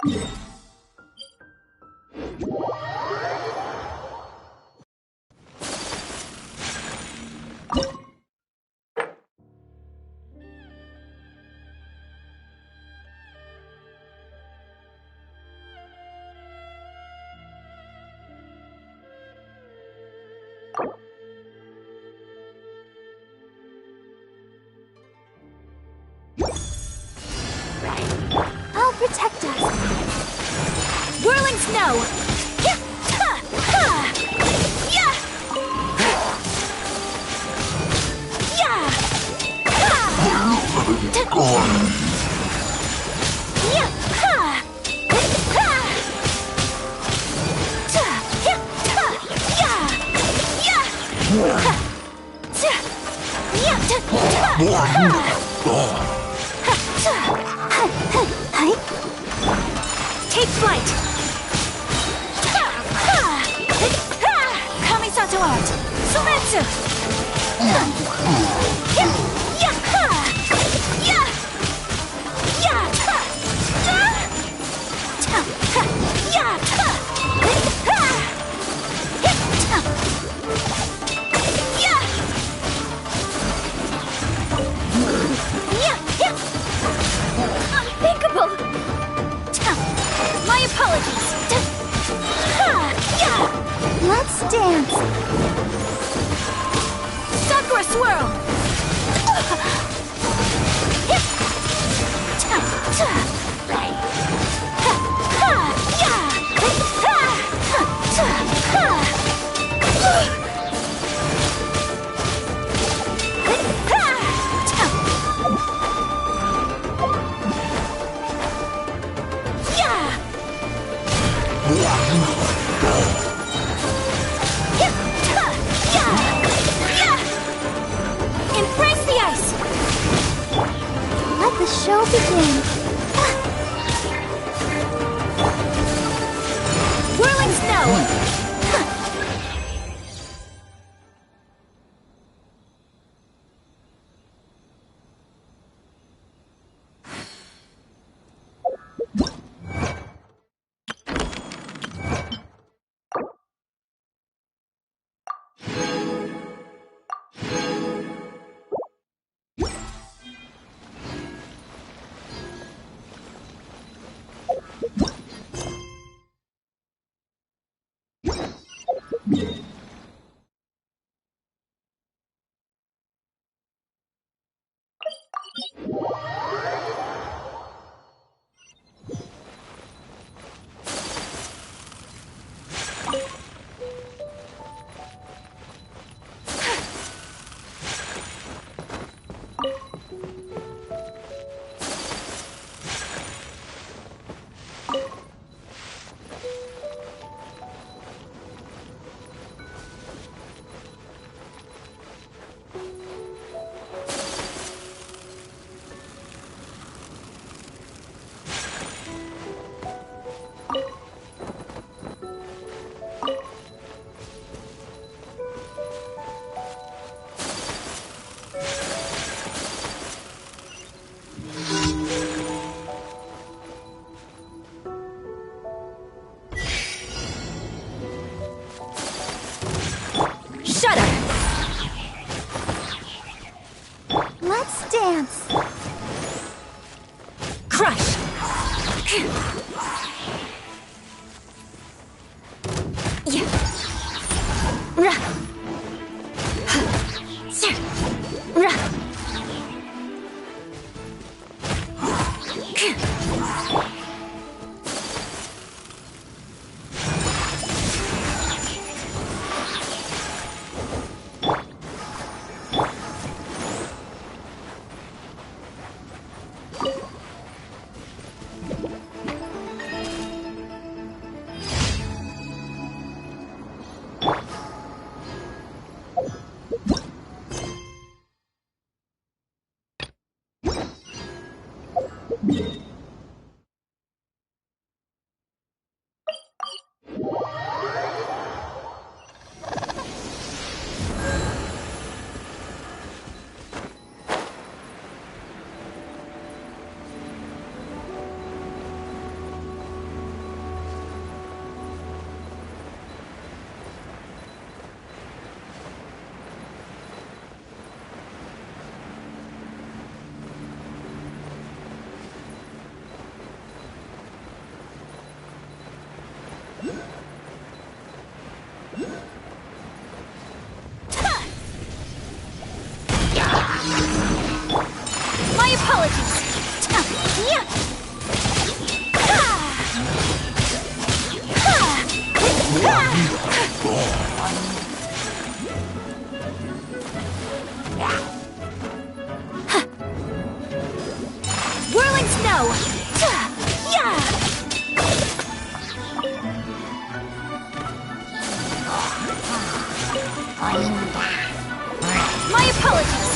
I'll protect us. Whirling snow. Yeah. Ha. Ha. Yeah. Yeah. Ha. Yeah. Ha. Ha. Ta. Yeah. Ta. Yeah. Yeah. Ha. Ta. Yeah. Ta. Ta. Ha. Take flight! Kamisato art! Sumetsu! Unthinkable! My apologies! Let's dance! Sakura swirl! Embrace the ice! Let the show begin. Whirling snow! Let's dance. Crush. Yeah. Ra. Sir. Ra. apologies! Yeah! Whirling snow! Yeah! My apologies!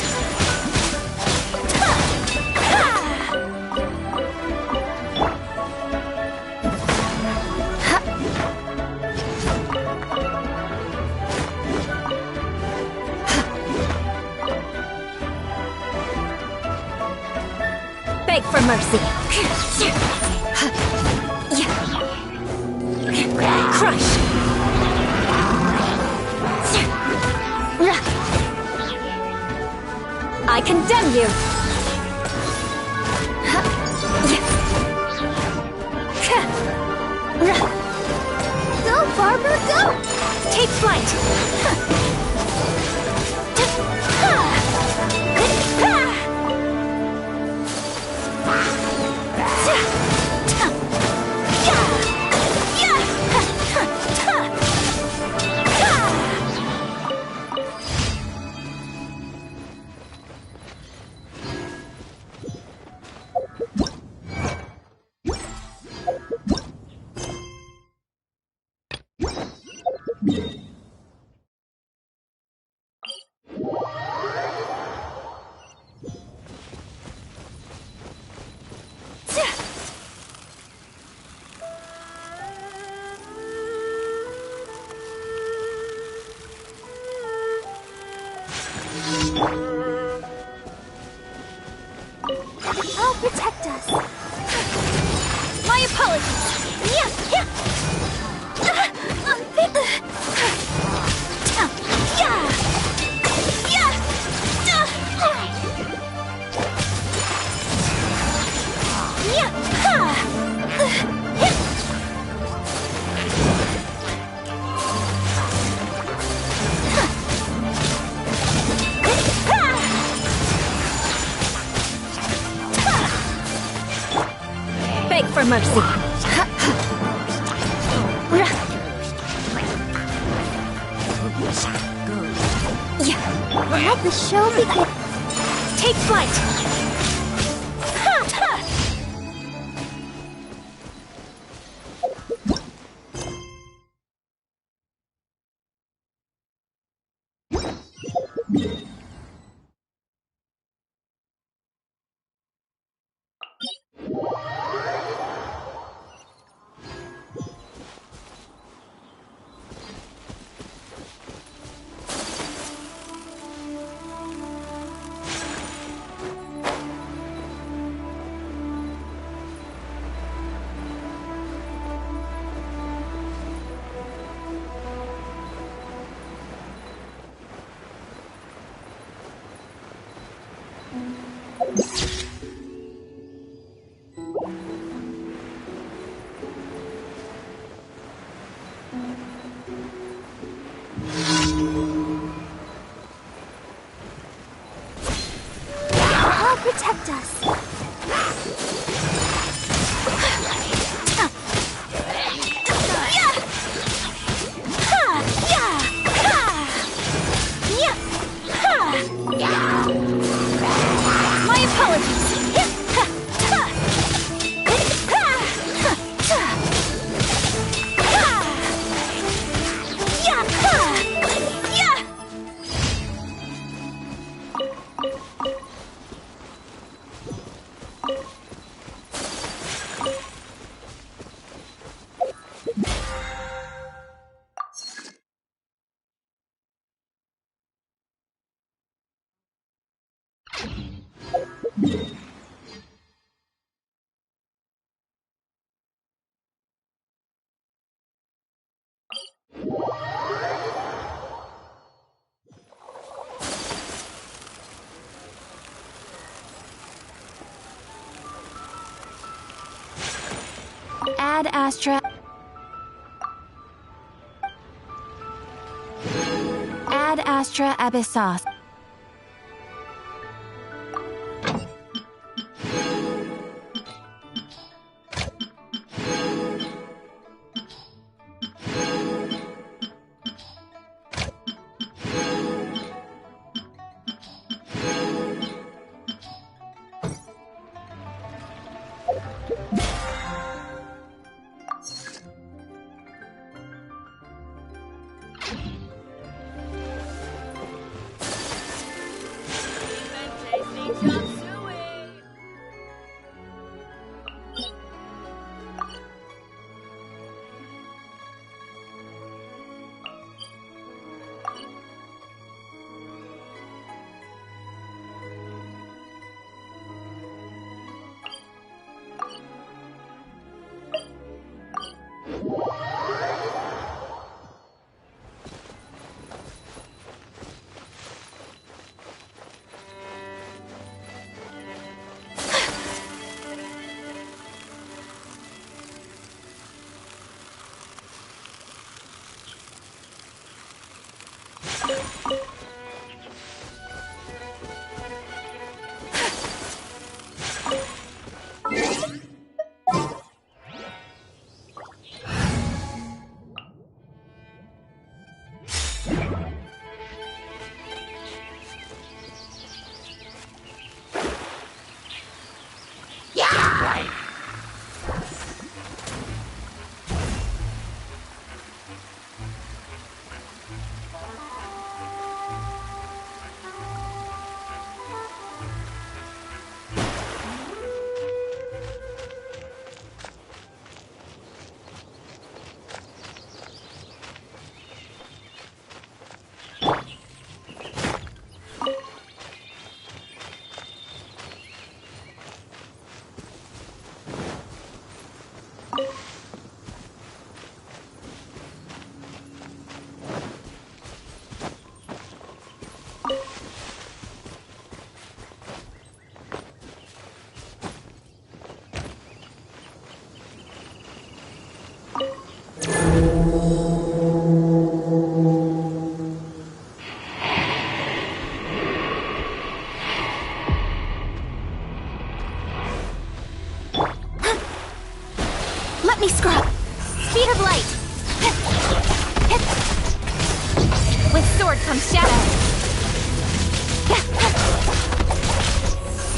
Beg for mercy. Crush. I condemn you. Go, Barber, go! Take flight. I'll protect us. My apologies. Yeah. Beg for mercy. Let the show begin. Take flight. I'll protect us. My apologies. Ad Astra. Ad Astra Abyssos. Chop suey! Let me scrub! Speed of light! With sword comes shadow!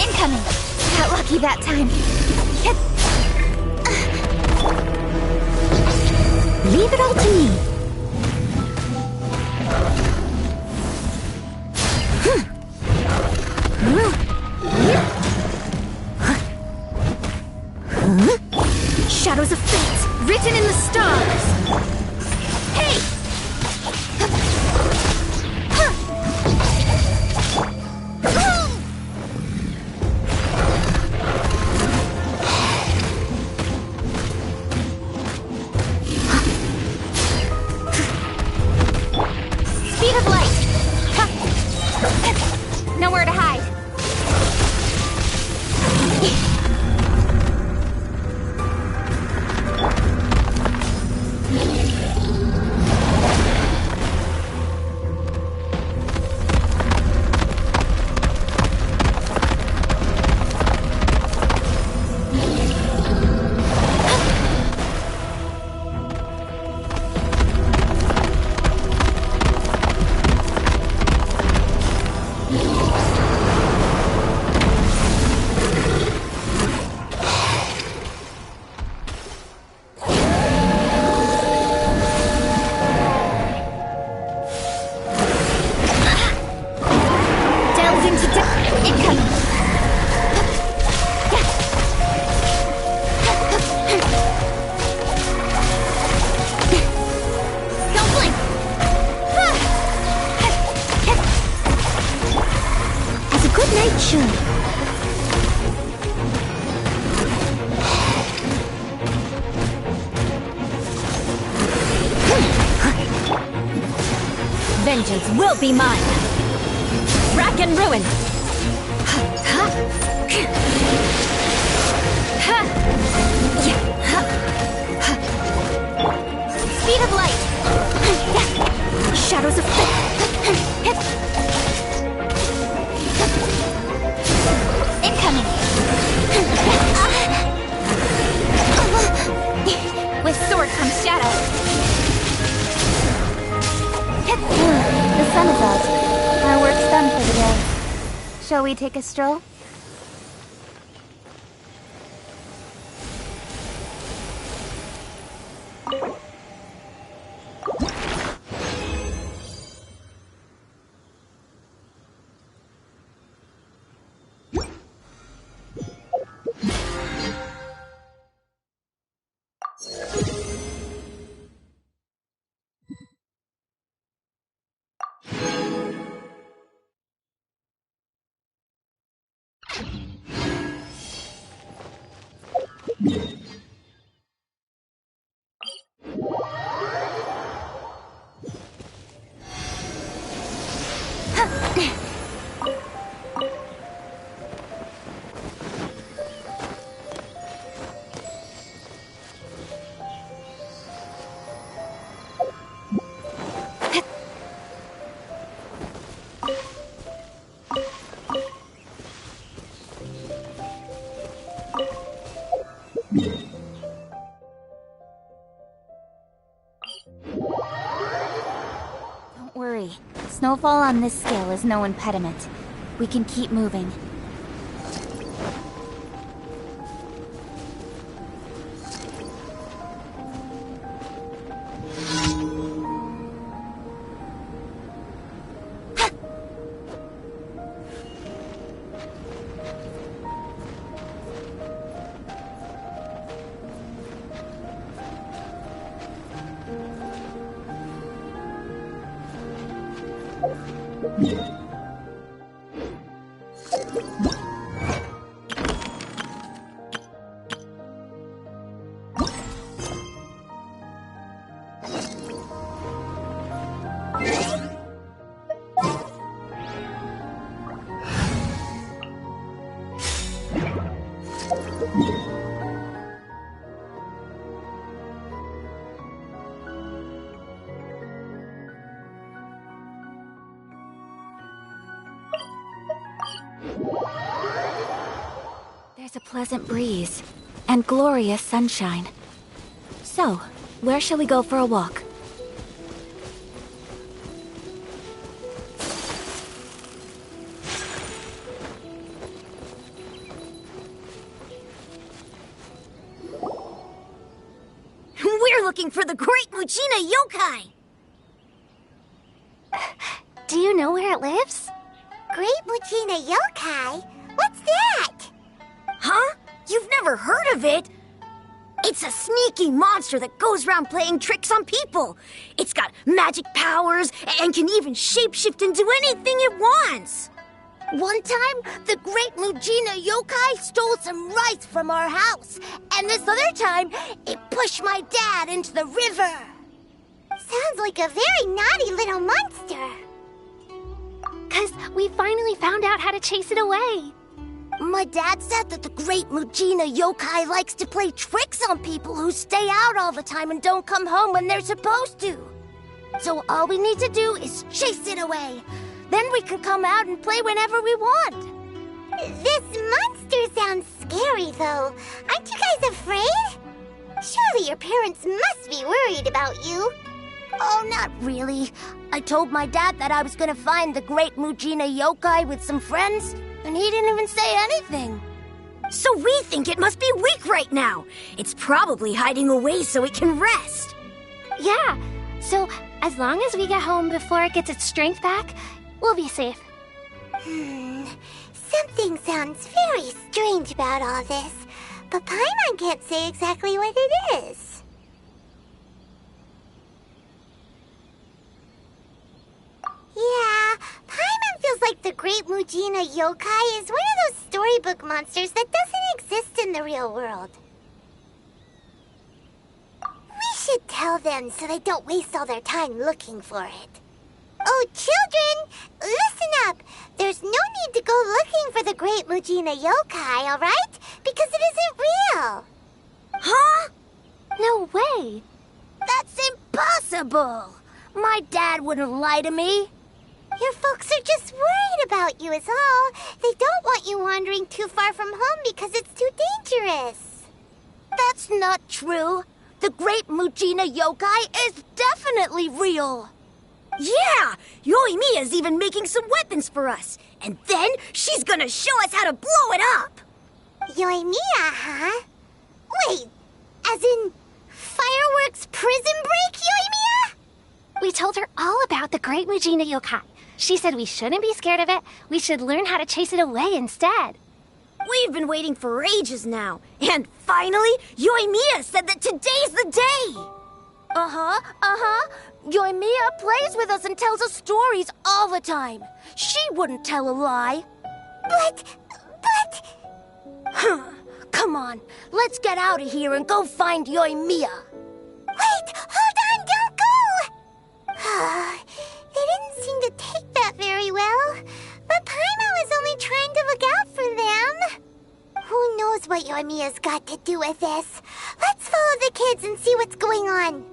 Incoming! Got lucky that time! Leave it all to me! Shadows of fate, written in the stars! Hey! Speed of light! Nowhere to hide! Vengeance will be mine! Rack and ruin! Speed of light! Shadows of fate! Incoming! With sword comes shadow! The sun is out. Our work's done for the day. Shall we take a stroll? Don't worry. Snowfall on this scale is no impediment. We can keep moving. There's a pleasant breeze and glorious sunshine. So, where shall we go for a walk? We're looking for the Great Mujina Yokai! Do you know where it lives? Great Mujina Yokai? What's that? Huh? You've never heard of it? It's a sneaky monster that goes around playing tricks on people. It's got magic powers and can even shapeshift into anything it wants. One time, the Great Mujina Yokai stole some rice from our house. And this other time, it pushed my dad into the river. Sounds like a very naughty little monster. 'Cause we finally found out how to chase it away. My dad said that the Great Mujina Yokai likes to play tricks on people who stay out all the time and don't come home when they're supposed to. So all we need to do is chase it away. Then we can come out and play whenever we want. This monster sounds scary, though. Aren't you guys afraid? Surely your parents must be worried about you. Oh, not really. I told my dad that I was gonna find the Great Mujina Yokai with some friends, and he didn't even say anything. So we think it must be weak right now. It's probably hiding away so it can rest. Yeah, so as long as we get home before it gets its strength back, we'll be safe. Something sounds very strange about all this, but Paimon can't say exactly what it is. Yeah, Paimon feels like the Great Mujina Yokai is one of those storybook monsters that doesn't exist in the real world. We should tell them so they don't waste all their time looking for it. Oh, children, listen up. There's no need to go looking for the Great Mujina Yokai, all right? Because it isn't real. Huh? No way! That's impossible! My dad wouldn't lie to me. Your folks are just worried about you is all. They don't want you wandering too far from home because it's too dangerous. That's not true. The Great Mujina Yokai is definitely real. Yeah! Yoimiya's even making some weapons for us. And then she's gonna show us how to blow it up! Yoimiya, huh? Wait, as in fireworks prison break, Yoimiya? We told her all about the Great Mujina Yokai. She said we shouldn't be scared of it. We should learn how to chase it away instead. We've been waiting for ages now. And finally, Yoimiya said that today's the day! Yoimiya plays with us and tells us stories all the time. She wouldn't tell a lie. But... Come on, let's get out of here and go find Yoimiya. Wait, hold on, don't go! They didn't seem to take that very well. But Paimon was only trying to look out for them. Who knows what Yoimiya's got to do with this? Let's follow the kids and see what's going on.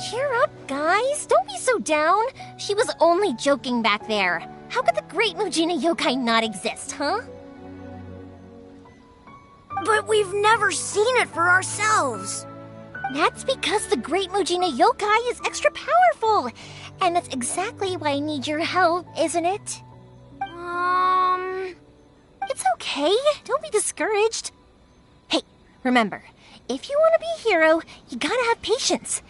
Cheer up, guys. Don't be so down. She was only joking back there. How could the Great Mujina Yokai not exist, huh? But we've never seen it for ourselves. That's because the Great Mujina Yokai is extra powerful. And that's exactly why I need your help, isn't it? It's okay. Don't be discouraged. Hey, remember, if you want to be a hero, you gotta have patience.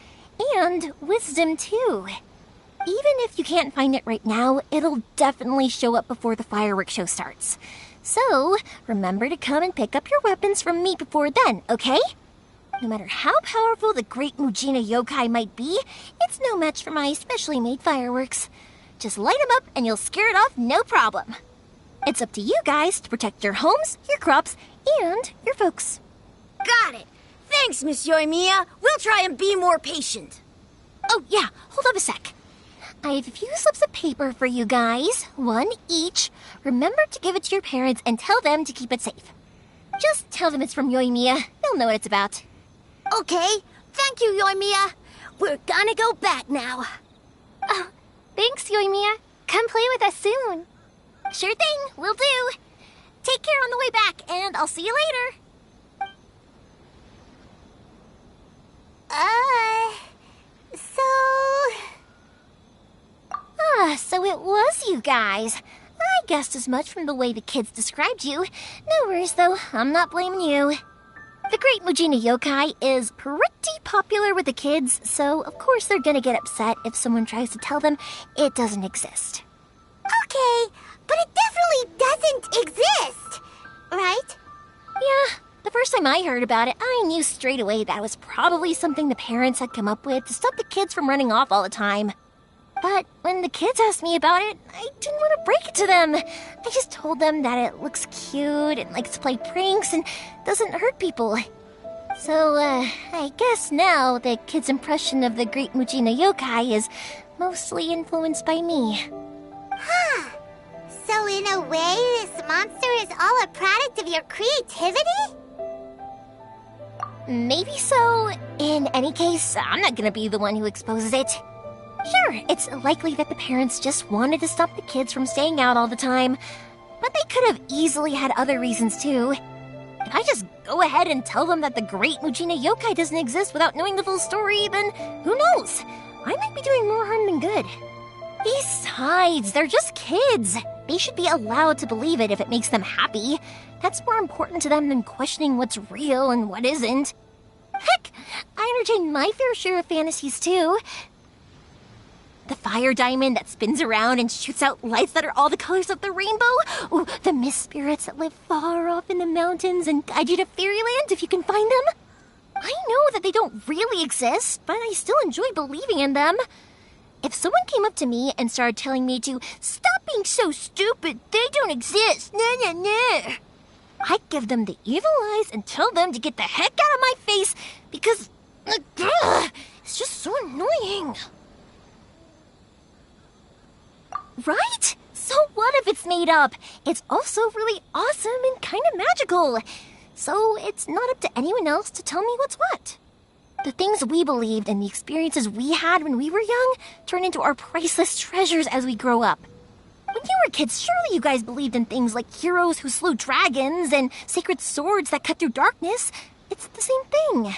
And wisdom, too. Even if you can't find it right now, it'll definitely show up before the fireworks show starts. So, remember to come and pick up your weapons from me before then, okay? No matter how powerful the Great Mujina Yokai might be, it's no match for my specially made fireworks. Just light them up and you'll scare it off no problem. It's up to you guys to protect your homes, your crops, and your folks. Got it. Thanks, Miss Yoimiya. We'll try and be more patient. Oh, yeah, hold up a sec. I have a few slips of paper for you guys, one each. Remember to give it to your parents and tell them to keep it safe. Just tell them it's from Yoimiya. They'll know what it's about. Okay, thank you, Yoimiya. We're gonna go back now. Oh, thanks, Yoimiya. Come play with us soon. Sure thing, will do. Take care on the way back, and I'll see you later. So it was you guys. I guessed as much from the way the kids described you. No worries, though. I'm not blaming you. The Great Mujina Yokai is pretty popular with the kids, so of course they're gonna get upset if someone tries to tell them it doesn't exist. Okay, but it definitely doesn't exist, right? Yeah, the first time I heard about it, I knew straight away that was probably something the parents had come up with to stop the kids from running off all the time. But when the kids asked me about it, I didn't want to break it to them. I just told them that it looks cute and likes to play pranks and doesn't hurt people. So, I guess now the kids' impression of the Great Mujina Yokai is mostly influenced by me. Huh. So in a way, this monster is all a product of your creativity? Maybe so. In any case, I'm not gonna be the one who exposes it. Sure, it's likely that the parents just wanted to stop the kids from staying out all the time, but they could have easily had other reasons too. If I just go ahead and tell them that the Great Mujina Yokai doesn't exist without knowing the full story, then who knows? I might be doing more harm than good. Besides, they're just kids. They should be allowed to believe it if it makes them happy. That's more important to them than questioning what's real and what isn't. Heck, I entertain my fair share of fantasies too. The fire diamond that spins around and shoots out lights that are all the colors of the rainbow. Ooh, the mist spirits that live far off in the mountains and guide you to fairyland if you can find them. I know that they don't really exist, but I still enjoy believing in them. If someone came up to me and started telling me to stop being so stupid, they don't exist, I'd give them the evil eyes and tell them to get the heck out of my face because it's just so annoying. Right? So what if it's made up? It's also really awesome and kind of magical. So it's not up to anyone else to tell me what's what. The things we believed and the experiences we had when we were young turn into our priceless treasures as we grow up. When you were kids, surely you guys believed in things like heroes who slew dragons and sacred swords that cut through darkness. It's the same thing.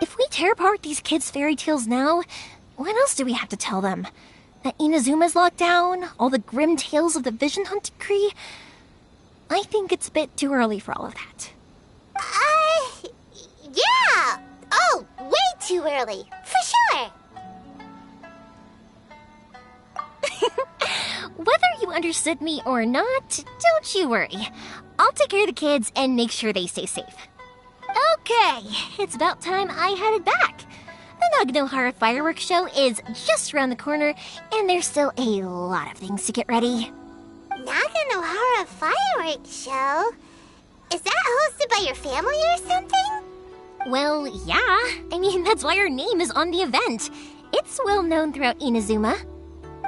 If we tear apart these kids' fairy tales now, what else do we have to tell them? That Inazuma's locked down? All the grim tales of the Vision Hunt decree? I think it's a bit too early for all of that. Yeah! Oh, too early, for sure. Whether you understood me or not, don't you worry. I'll take care of the kids and make sure they stay safe. Okay, it's about time I headed back. The Naganohara fireworks show is just around the corner, and there's still a lot of things to get ready. Naganohara fireworks show? Is that hosted by your family or something? Well, yeah. I mean, that's why our name is on the event. It's well known throughout Inazuma.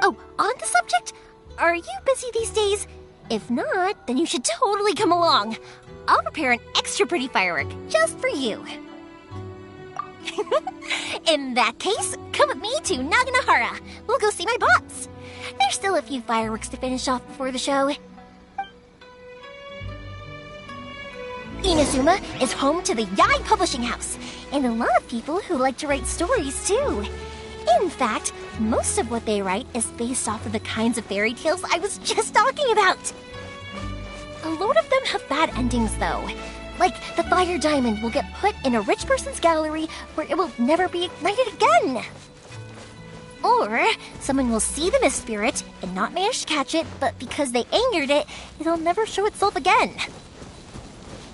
Oh, on the subject, are you busy these days? If not, then you should totally come along. I'll prepare an extra pretty firework just for you. In that case, come with me to Naganohara. We'll go see my boss. There's still a few fireworks to finish off before the show. Inazuma is home to the Yai Publishing House, and a lot of people who like to write stories too. In fact, most of what they write is based off of the kinds of fairy tales I was just talking about. A load of them have bad endings though. Like, the fire diamond will get put in a rich person's gallery where it will never be ignited again. Or, someone will see the mist spirit and not manage to catch it, but because they angered it, it'll never show itself again.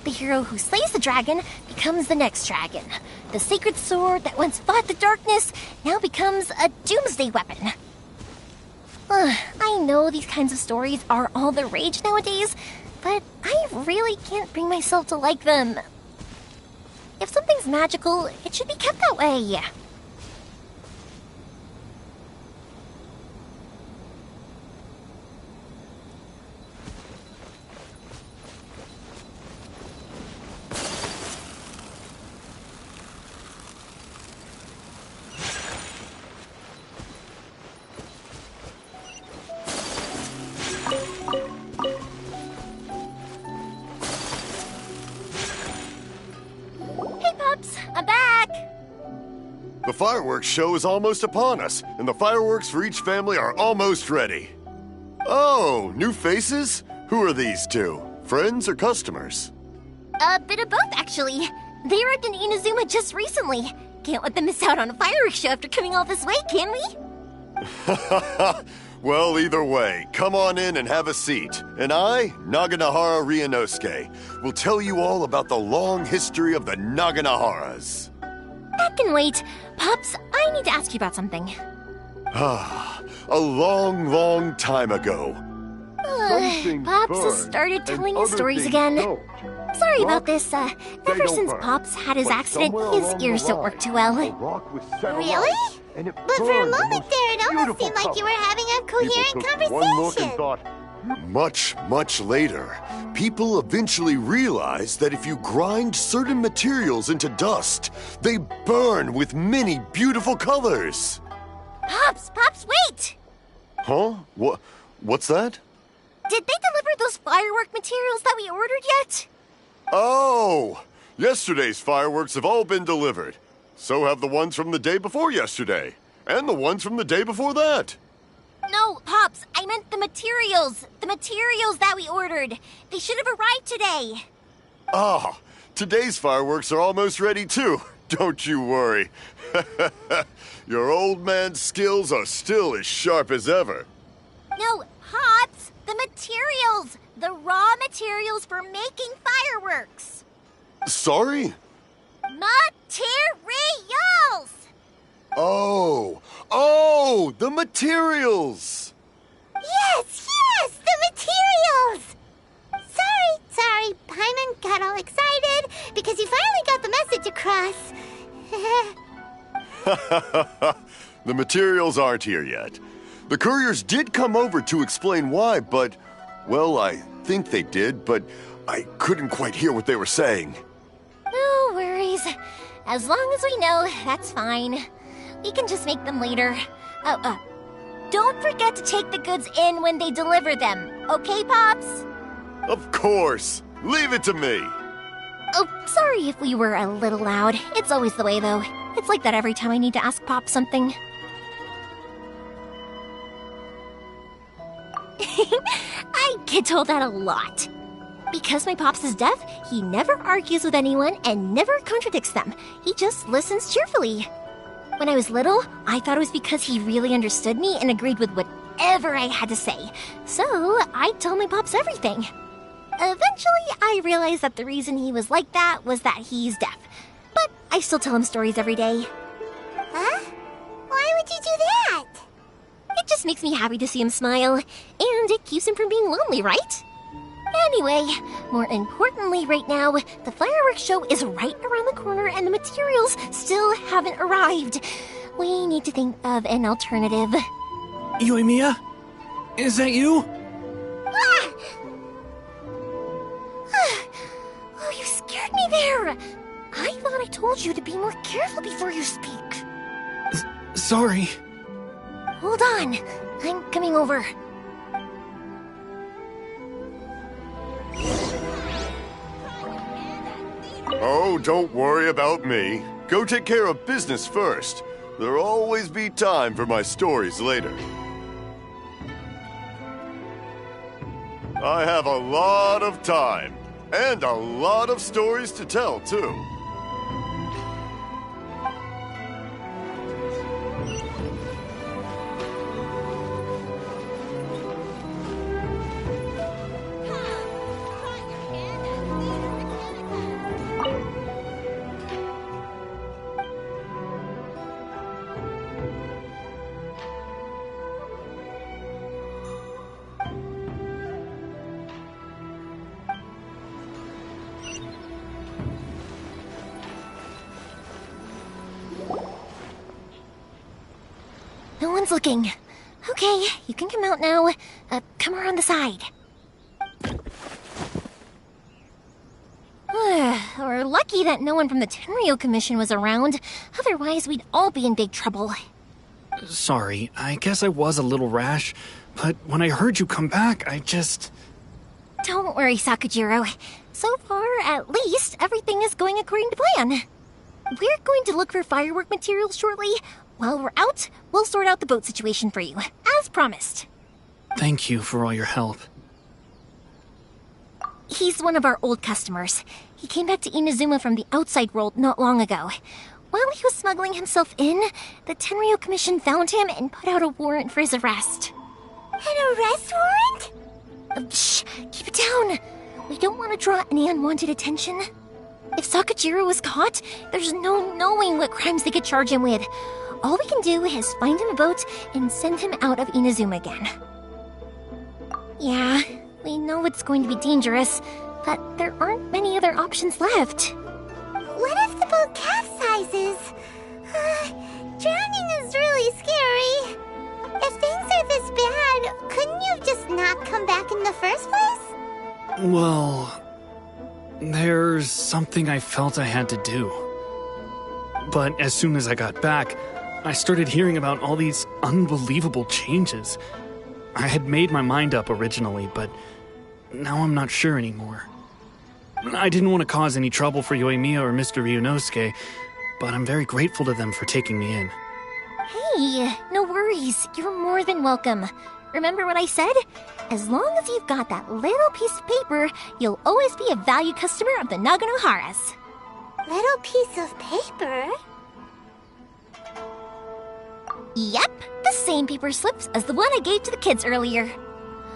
The hero who slays the dragon becomes the next dragon. The sacred sword that once fought the darkness now becomes a doomsday weapon. I know these kinds of stories are all the rage nowadays, but I really can't bring myself to like them. If something's magical, it should be kept that way. I'm back! The fireworks show is almost upon us, and the fireworks for each family are almost ready. Oh, new faces? Who are these two? Friends or customers? A bit of both, actually. They arrived in Inazuma just recently. Can't let them miss out on a fireworks show after coming all this way, can we? Well, either way, come on in and have a seat. And I, Naganohara Ryunosuke, will tell you all about the long history of the Naganoharas. That can wait. Pops, I need to ask you about something. A long, long time ago. Pops has started telling his stories again. Sorry about this. Ever since Pops had his accident, his ears don't work too well. Really? But for a moment there, it almost seemed like you were having a coherent conversation. Much, much later, people eventually realized that if you grind certain materials into dust, they burn with many beautiful colors. Pops, wait! Huh? What's that? Did they deliver those firework materials that we ordered yet? Oh! Yesterday's fireworks have all been delivered. So have the ones from the day before yesterday. And the ones from the day before that. No, Pops, I meant the materials. The materials that we ordered. They should have arrived today. Ah, today's fireworks are almost ready too. Don't you worry. Your old man's skills are still as sharp as ever. No, Pops, the materials. The raw materials for making fireworks. Sorry? Materials! Oh, the materials! Yes, the materials! Sorry, Paimon got all excited because he finally got the message across. The materials aren't here yet. The couriers did come over to explain why, but, well, I think they did, but I couldn't quite hear what they were saying. No worries. As long as we know, that's fine. We can just make them later. Don't forget to take the goods in when they deliver them, okay, Pops? Of course. Leave it to me. Oh, sorry if we were a little loud. It's always the way, though. It's like that every time I need to ask Pop something. I get told that a lot. Because my Pops is deaf, he never argues with anyone and never contradicts them. He just listens cheerfully. When I was little, I thought it was because he really understood me and agreed with whatever I had to say. So, I told my pops everything. Eventually, I realized that the reason he was like that was that he's deaf. But I still tell him stories every day. Huh? Why would you do that? It just makes me happy to see him smile, and it keeps him from being lonely, right? Anyway, more importantly right now, the fireworks show is right around the corner and the materials still haven't arrived. We need to think of an alternative. Yoimiya? Is that you? Ah! Oh, you scared me there! I thought I told you to be more careful before you speak. Sorry. Hold on, I'm coming over. Oh, don't worry about me. Go take care of business first. There'll always be time for my stories later. I have a lot of time, and a lot of stories to tell, too. No one's looking. Okay, you can come out now. Come around the side. We're lucky that no one from the Tenryo Commission was around. Otherwise, we'd all be in big trouble. Sorry, I guess I was a little rash, but when I heard you come back, I just... Don't worry, Sakujiro. So far, at least, everything is going according to plan. We're going to look for firework materials shortly. While we're out, we'll sort out the boat situation for you, as promised. Thank you for all your help. He's one of our old customers. He came back to Inazuma from the outside world not long ago. While he was smuggling himself in, the Tenryo Commission found him and put out a warrant for his arrest. An arrest warrant? Shh! Keep it down! We don't want to draw any unwanted attention. If Sakujiro was caught, there's no knowing what crimes they could charge him with. All we can do is find him a boat and send him out of Inazuma again. Yeah, we know it's going to be dangerous, but there aren't many other options left. What if the boat capsizes? Drowning is really scary. If things are this bad, couldn't you just not come back in the first place? Well, there's something I felt I had to do. But as soon as I got back, I started hearing about all these unbelievable changes. I had made my mind up originally, but now I'm not sure anymore. I didn't want to cause any trouble for Yoimiya or Mr. Ryunosuke, but I'm very grateful to them for taking me in. Hey, no worries. You're more than welcome. Remember what I said? As long as you've got that little piece of paper, you'll always be a valued customer of the Naganoharas. Little piece of paper? Yep, the same paper slips as the one I gave to the kids earlier.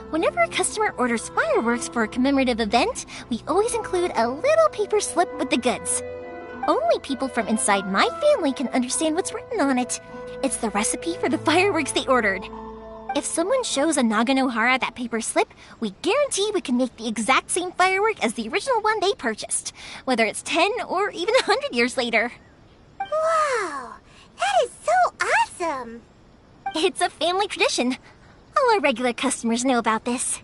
Whenever a customer orders fireworks for a commemorative event, we always include a little paper slip with the goods. Only people from inside my family can understand what's written on it. It's the recipe for the fireworks they ordered. If someone shows a Naganohara that paper slip, we guarantee we can make the exact same firework as the original one they purchased, whether it's 10 or even 100 years later. Wow, that is so awesome! It's a family tradition. All our regular customers know about this.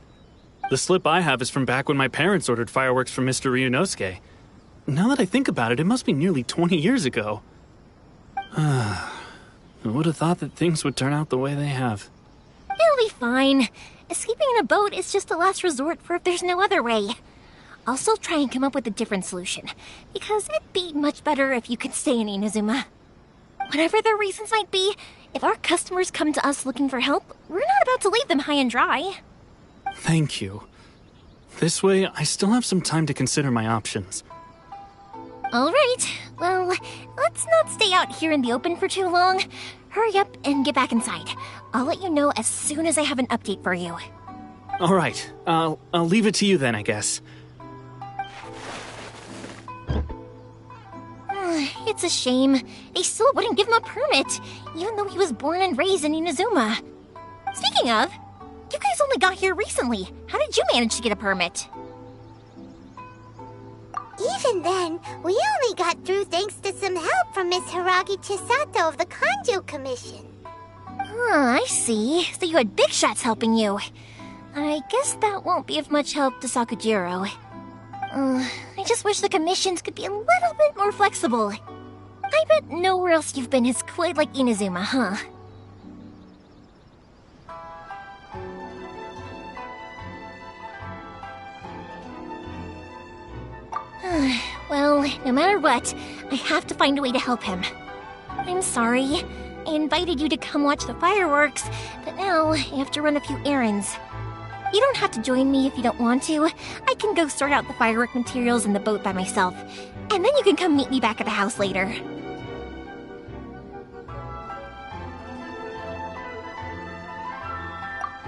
The slip I have is from back when my parents ordered fireworks from Mr. Ryunosuke. Now that I think about it, it must be nearly 20 years ago. I would have thought that things would turn out the way they have. It'll be fine. Escaping in a boat is just a last resort for if there's no other way. I'll still try and come up with a different solution, because it'd be much better if you could stay in Inazuma. Whatever their reasons might be, if our customers come to us looking for help, we're not about to leave them high and dry. Thank you. This way, I still have some time to consider my options. All right. Well, let's not stay out here in the open for too long. Hurry up and get back inside. I'll let you know as soon as I have an update for you. All right. I'll leave it to you then, I guess. It's a shame. They still wouldn't give him a permit, even though he was born and raised in Inazuma. Speaking of, you guys only got here recently. How did you manage to get a permit? Even then, we only got through thanks to some help from Miss Hiragi Chisato of the Kanjo Commission. I see. So you had big shots helping you. I guess that won't be of much help to Sakujiro. I just wish the commissions could be a little bit more flexible. I bet nowhere else you've been is quite like Inazuma, huh? Well, no matter what, I have to find a way to help him. I'm sorry. I invited you to come watch the fireworks, but now I have to run a few errands. You don't have to join me if you don't want to. I can go sort out the firework materials in the boat by myself, and then you can come meet me back at the house later.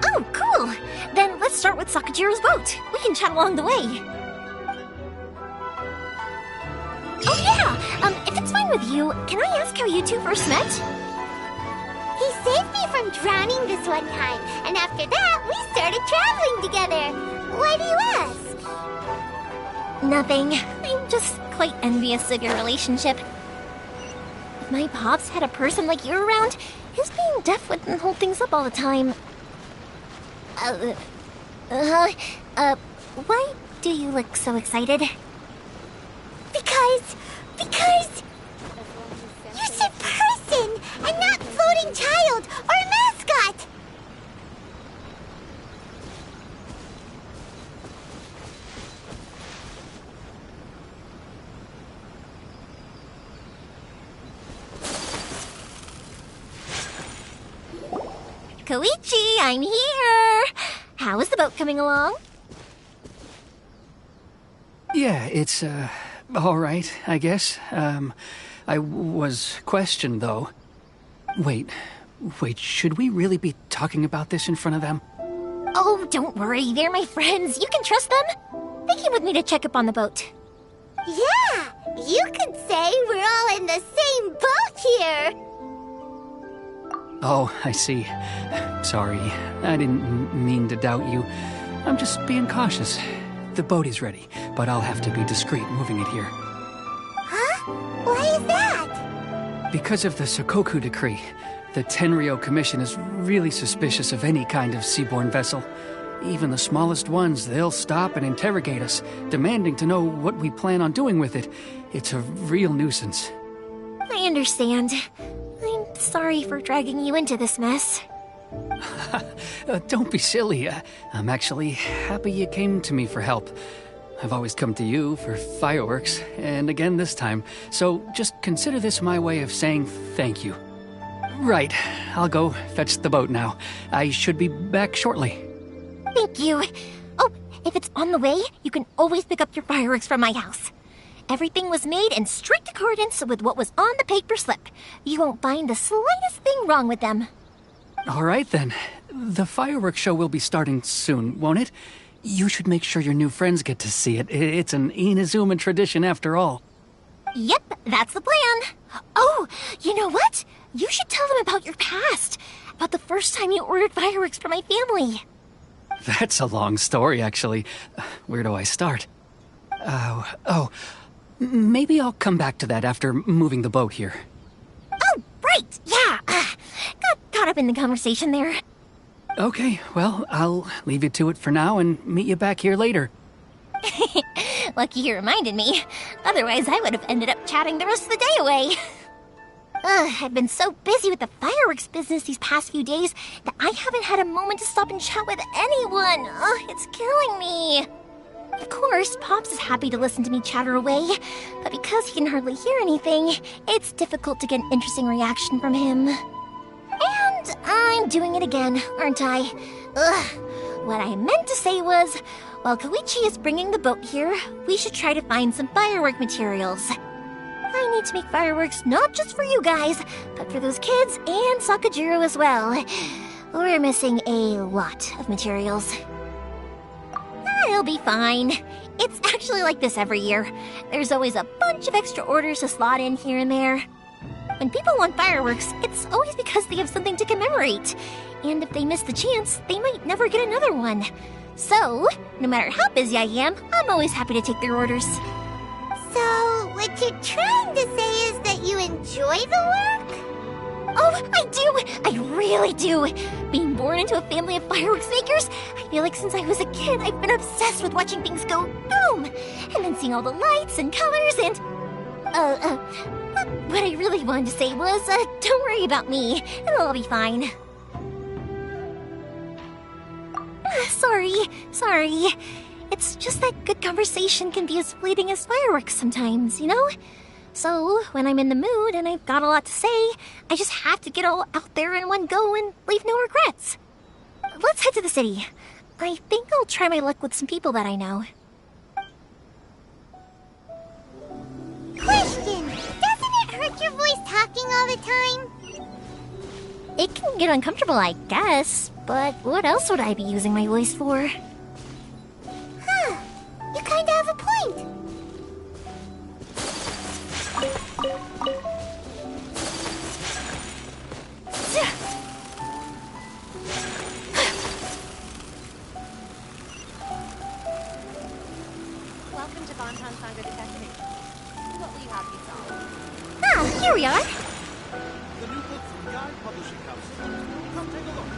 Oh, cool! Then let's start with Sakujiro's boat. We can chat along the way. Oh yeah! If it's fine with you, can I ask how you two first met? He saved me from drowning this one time, and after that, we started traveling together. Why do you ask? Nothing. I'm just quite envious of your relationship. If my pops had a person like you around, his being deaf wouldn't hold things up all the time. Why do you look so excited? Because you said person and not floating child or mascot. Koichi, I'm here! How is the boat coming along? Yeah, it's, all right, I guess. I was questioned, though. Wait, should we really be talking about this in front of them? Oh, don't worry, they're my friends. You can trust them. They came with me to check up on the boat. Yeah, you could say we're all in the same boat here. Oh, I see. Sorry, I didn't mean to doubt you. I'm just being cautious. The boat is ready, but I'll have to be discreet moving it here. Huh? Why is that? Because of the Sokoku decree, the Tenryo Commission is really suspicious of any kind of seaborne vessel. Even the smallest ones, they'll stop and interrogate us, demanding to know what we plan on doing with it. It's a real nuisance. I understand. I'm sorry for dragging you into this mess. Don't be silly. I'm actually happy you came to me for help. I've always come to you for fireworks, and again this time, so just consider this my way of saying thank you. Right, I'll go fetch the boat now. I should be back shortly. Thank you. Oh, if it's on the way, you can always pick up your fireworks from my house. Everything was made in strict accordance with what was on the paper slip. You won't find the slightest thing wrong with them. All right, then. The fireworks show will be starting soon, won't it? You should make sure your new friends get to see it. It's an Inazuma tradition after all. Yep, that's the plan. Oh, you know what? You should tell them about your past. About the first time you ordered fireworks for my family. That's a long story, actually. Where do I start? Maybe I'll come back to that after moving the boat here. Oh, right, yeah. Got caught up in the conversation there. Okay, well, I'll leave you to it for now and meet you back here later. Lucky you reminded me. Otherwise, I would have ended up chatting the rest of the day away. I've been so busy with the fireworks business these past few days that I haven't had a moment to stop and chat with anyone. It's killing me. Of course, Pops is happy to listen to me chatter away, but because he can hardly hear anything, it's difficult to get an interesting reaction from him. And I'm doing it again, aren't I? What I meant to say was, while Koichi is bringing the boat here, we should try to find some firework materials. need to make fireworks not just for you guys, but for those kids and Sakajiro as well. We're missing a lot of materials. It'll be fine. It's actually like this every year. There's always a bunch of extra orders to slot in here and there. When people want fireworks, it's always because they have something to commemorate. And if they miss the chance, they might never get another one. So, no matter how busy I am, I'm always happy to take their orders. So, what you're trying to say is that you enjoy the work? Oh, I do! I really do! Being born into a family of fireworks makers, I feel like since I was a kid, I've been obsessed with watching things go boom! And then seeing all the lights and colors and... what I really wanted to say was, don't worry about me. It'll all be fine. Sorry. It's just that good conversation can be as fleeting as fireworks sometimes, you know? So, when I'm in the mood and I've got a lot to say, I just have to get all out there in one go and leave no regrets. Let's head to the city. I think I'll try my luck with some people that I know. Question! Doesn't it hurt your voice talking all the time? It can get uncomfortable, I guess, but what else would I be using my voice for? Huh. You kinda have a point. Welcome to Bonton Sangha Detective. What will you have me solve? Ah, here we are. The new book from Yai Publishing House. Come take a look.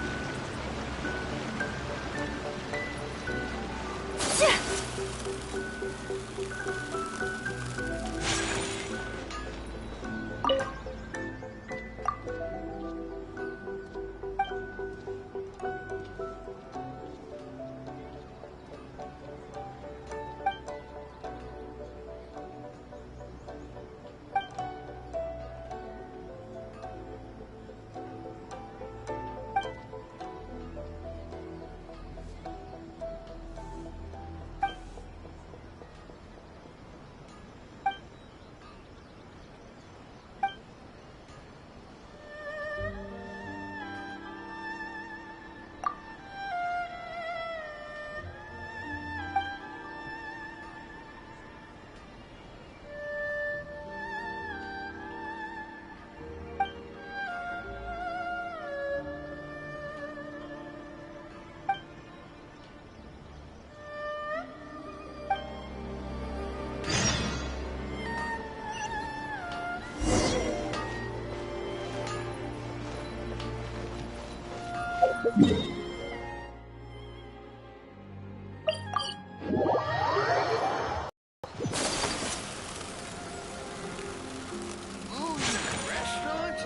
Restaurant?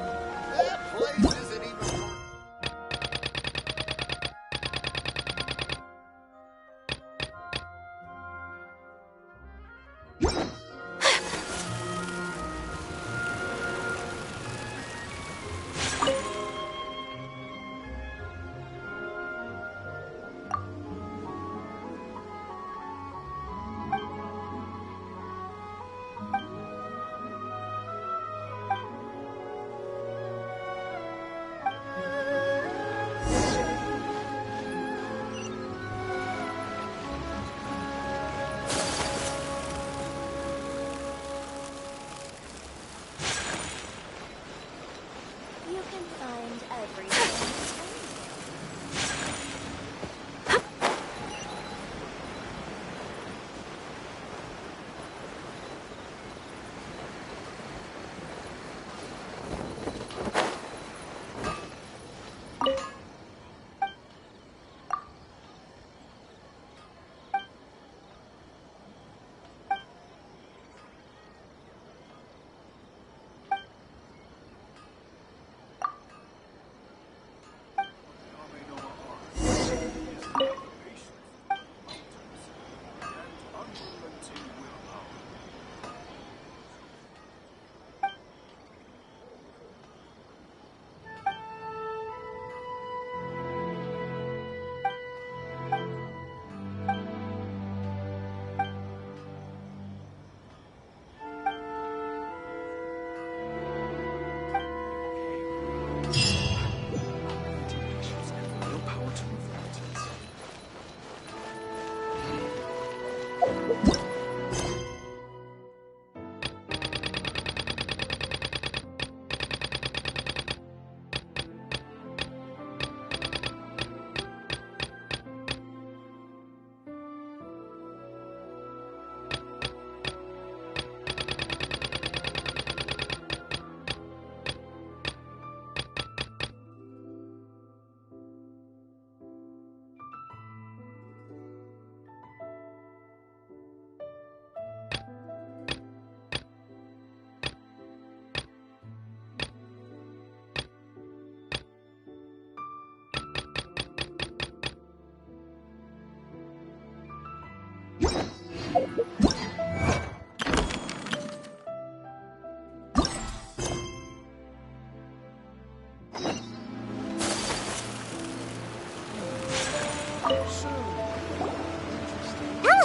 That place isn't even...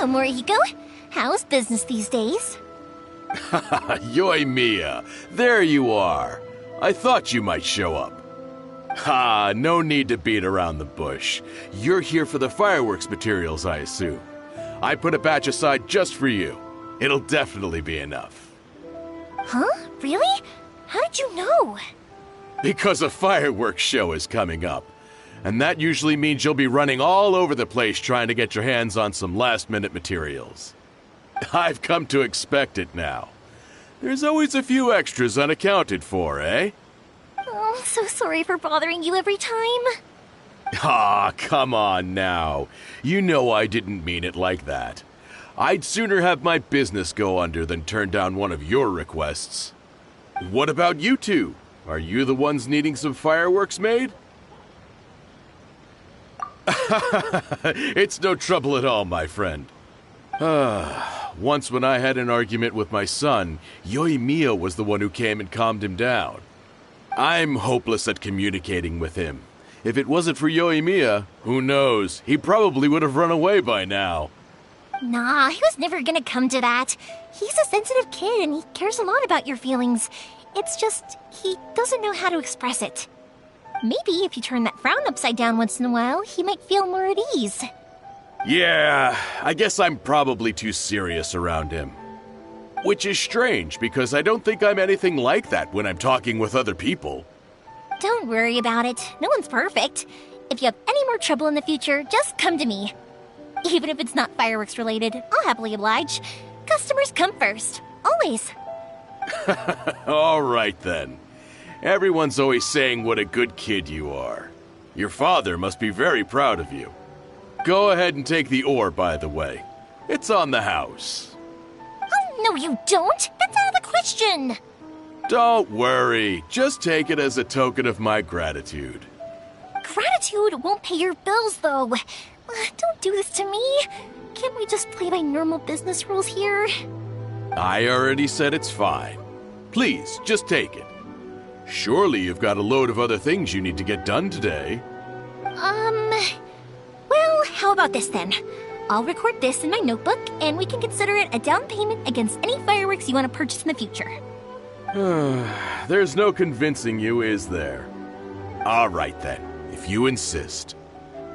Hello, Morihiko. How's business these days? Yoimiya, there you are. I thought you might show up. Ha, no need to beat around the bush. You're here for the fireworks materials, I assume. I put a batch aside just for you. It'll definitely be enough. Huh? Really? How did you know? Because a fireworks show is coming up. And that usually means you'll be running all over the place trying to get your hands on some last-minute materials. I've come to expect it now. There's always a few extras unaccounted for, eh? Oh, I'm so sorry for bothering you every time. Ah, come on now. You know I didn't mean it like that. I'd sooner have my business go under than turn down one of your requests. What about you two? Are you the ones needing some fireworks made? It's no trouble at all, my friend. Once when I had an argument with my son, Yoimiya was the one who came and calmed him down. I'm hopeless at communicating with him. If it wasn't for Yoimiya, who knows, he probably would have run away by now. Nah, he was never gonna come to that. He's a sensitive kid and he cares a lot about your feelings. It's just, he doesn't know how to express it. Maybe if you turn that frown upside down once in a while, he might feel more at ease. Yeah, I guess I'm probably too serious around him. Which is strange, because I don't think I'm anything like that when I'm talking with other people. Don't worry about it. No one's perfect. If you have any more trouble in the future, just come to me. Even if it's not fireworks related, I'll happily oblige. Customers come first. Always. All right, then. Everyone's always saying what a good kid you are. Your father must be very proud of you. Go ahead and take the ore, by the way. It's on the house. Oh, no you don't! That's out of the question! Don't worry. Just take it as a token of my gratitude. Gratitude won't pay your bills, though. Don't do this to me. Can't we just play by normal business rules here? I already said it's fine. Please, just take it. Surely you've got a load of other things you need to get done today. Well, how about this then? I'll record this in my notebook, and we can consider it a down payment against any fireworks you want to purchase in the future. There's no convincing you, is there? All right then, if you insist.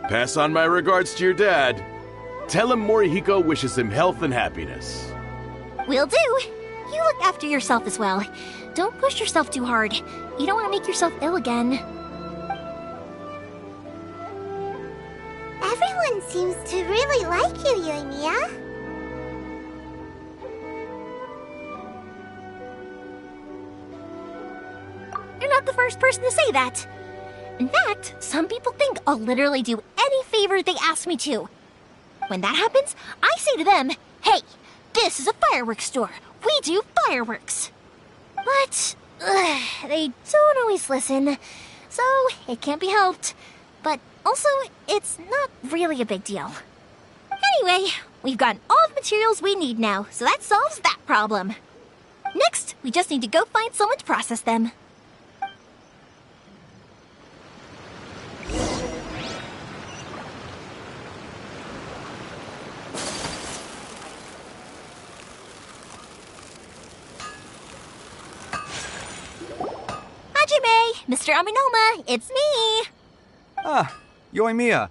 Pass on my regards to your dad. Tell him Morihiko wishes him health and happiness. Will do. You look after yourself as well. Don't push yourself too hard. You don't want to make yourself ill again. Everyone seems to really like you, Yoimiya. You're not the first person to say that. In fact, some people think I'll literally do any favor they ask me to. When that happens, I say to them, hey, this is a fireworks store. We do fireworks. But they don't always listen, so it can't be helped. But also, it's not really a big deal. Anyway, we've gotten all the materials we need now, so that solves that problem. Next, we just need to go find someone to process them. Mr. Aminoma, it's me! Ah, Yoimiya.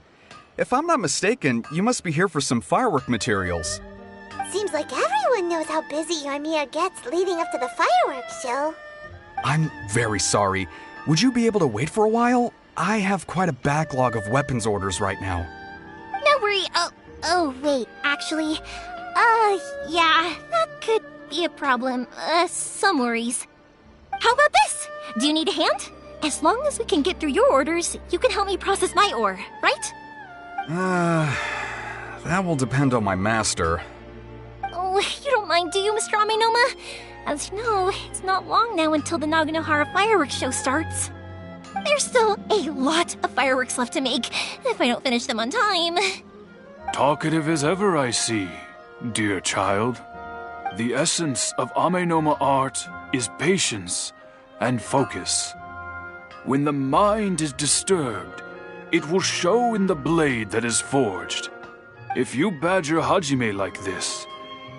If I'm not mistaken, you must be here for some firework materials. Seems like everyone knows how busy Yoimiya gets leading up to the fireworks show. I'm very sorry. Would you be able to wait for a while? I have quite a backlog of weapons orders right now. No worry. Oh, wait, actually, yeah, that could be a problem. Some worries. How about this? Do you need a hand? As long as we can get through your orders, you can help me process my ore, right? That will depend on my master. Oh, you don't mind, do you, Mr. Aminoma? As you know, it's not long now until the Naganohara fireworks show starts. There's still a lot of fireworks left to make, if I don't finish them on time. Talkative as ever, I see, dear child. The essence of Amenoma art is patience and focus. When the mind is disturbed, it will show in the blade that is forged. If you badger Hajime like this,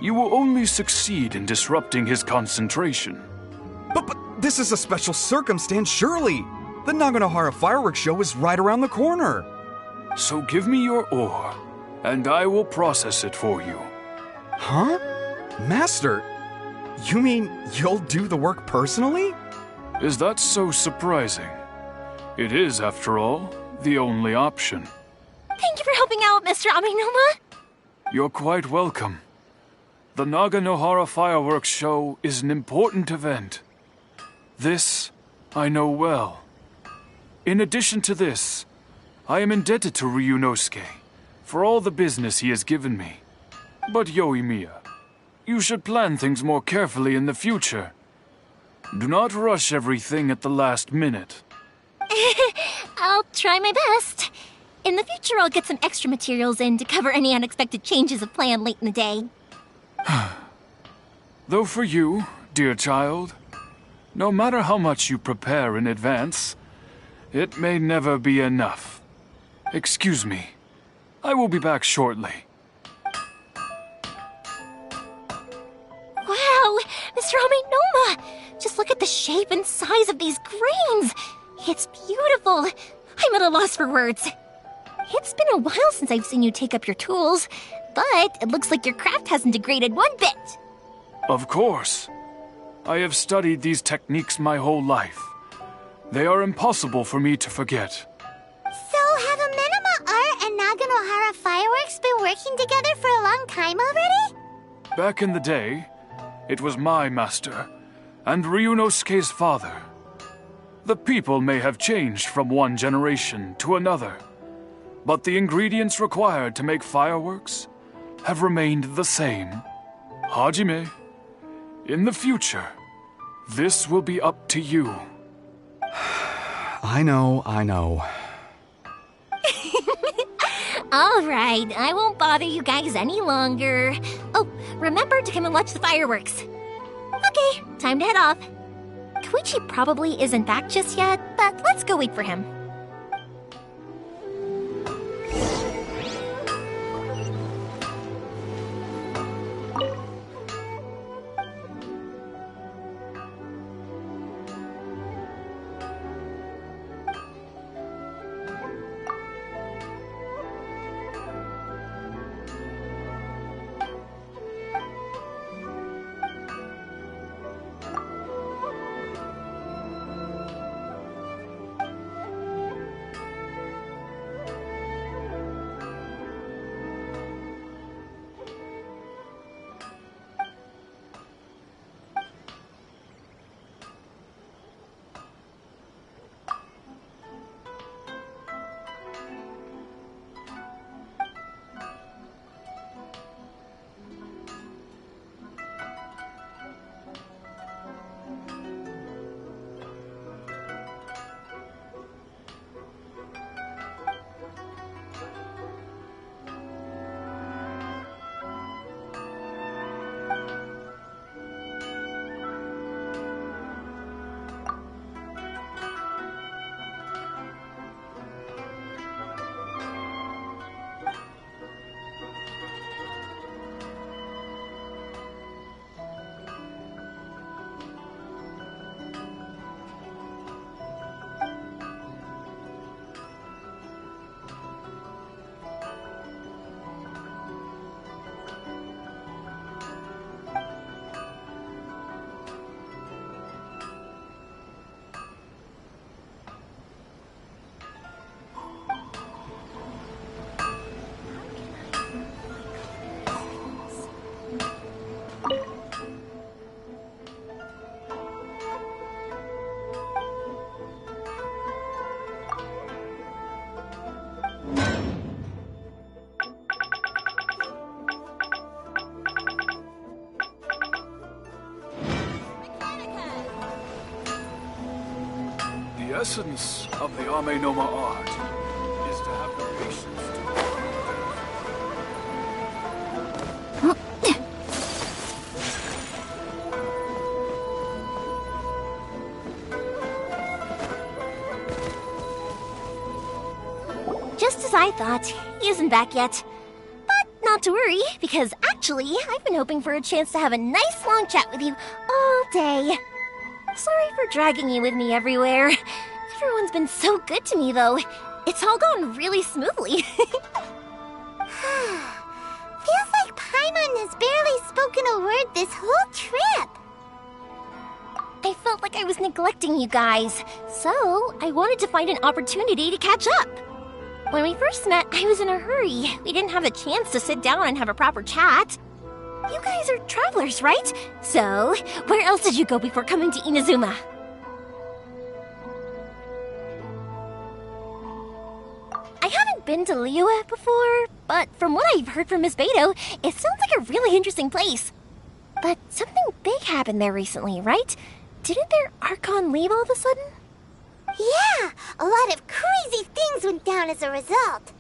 you will only succeed in disrupting his concentration. But this is a special circumstance, surely. The Naganohara fireworks show is right around the corner. So give me your ore, and I will process it for you. Huh? Master, you mean you'll do the work personally? Is that so surprising? It is, after all, the only option. Thank you for helping out, Mr. Amenoma. You're quite welcome. The Naganohara fireworks show is an important event. This I know well. In addition to this, I am indebted to Ryunosuke for all the business he has given me. But Yoimiya, you should plan things more carefully in the future. Do not rush everything at the last minute. I'll try my best. In the future, I'll get some extra materials in to cover any unexpected changes of plan late in the day. Though for you, dear child, no matter how much you prepare in advance, it may never be enough. Excuse me. I will be back shortly. Wow, Mr. Amenoma! Just look at the shape and size of these grains! It's beautiful! I'm at a loss for words. It's been a while since I've seen you take up your tools, but it looks like your craft hasn't degraded one bit. Of course. I have studied these techniques my whole life. They are impossible for me to forget. So, have Amenoma Art and Naganohara Fireworks been working together for a long time already? Back in the day, it was my master, and Ryunosuke's father. The people may have changed from one generation to another, but the ingredients required to make fireworks have remained the same. Hajime, in the future, this will be up to you. I know. All right, I won't bother you guys any longer. Oh, remember to come and watch the fireworks. Okay, time to head off. Koichi probably isn't back just yet, but let's go wait for him. The essence of the Amenoma art is to have the patience Just as I thought, he isn't back yet. But to worry, because actually, I've been hoping for a chance to have a nice long chat with you all day. Sorry for dragging you with me everywhere. Everyone's been so good to me, though. It's all gone really smoothly. Feels like Paimon has barely spoken a word this whole trip. I felt like I was neglecting you guys, so I wanted to find an opportunity to catch up. When we first met, I was in a hurry. We didn't have a chance to sit down and have a proper chat. You guys are travelers, right? So, where else did you go before coming to Inazuma? I haven't been to Liyue before, but from what I've heard from Miss Beto, it sounds like a really interesting place. But something big happened there recently, right? Didn't their Archon leave all of a sudden? Yeah, a lot of crazy things went down as a result.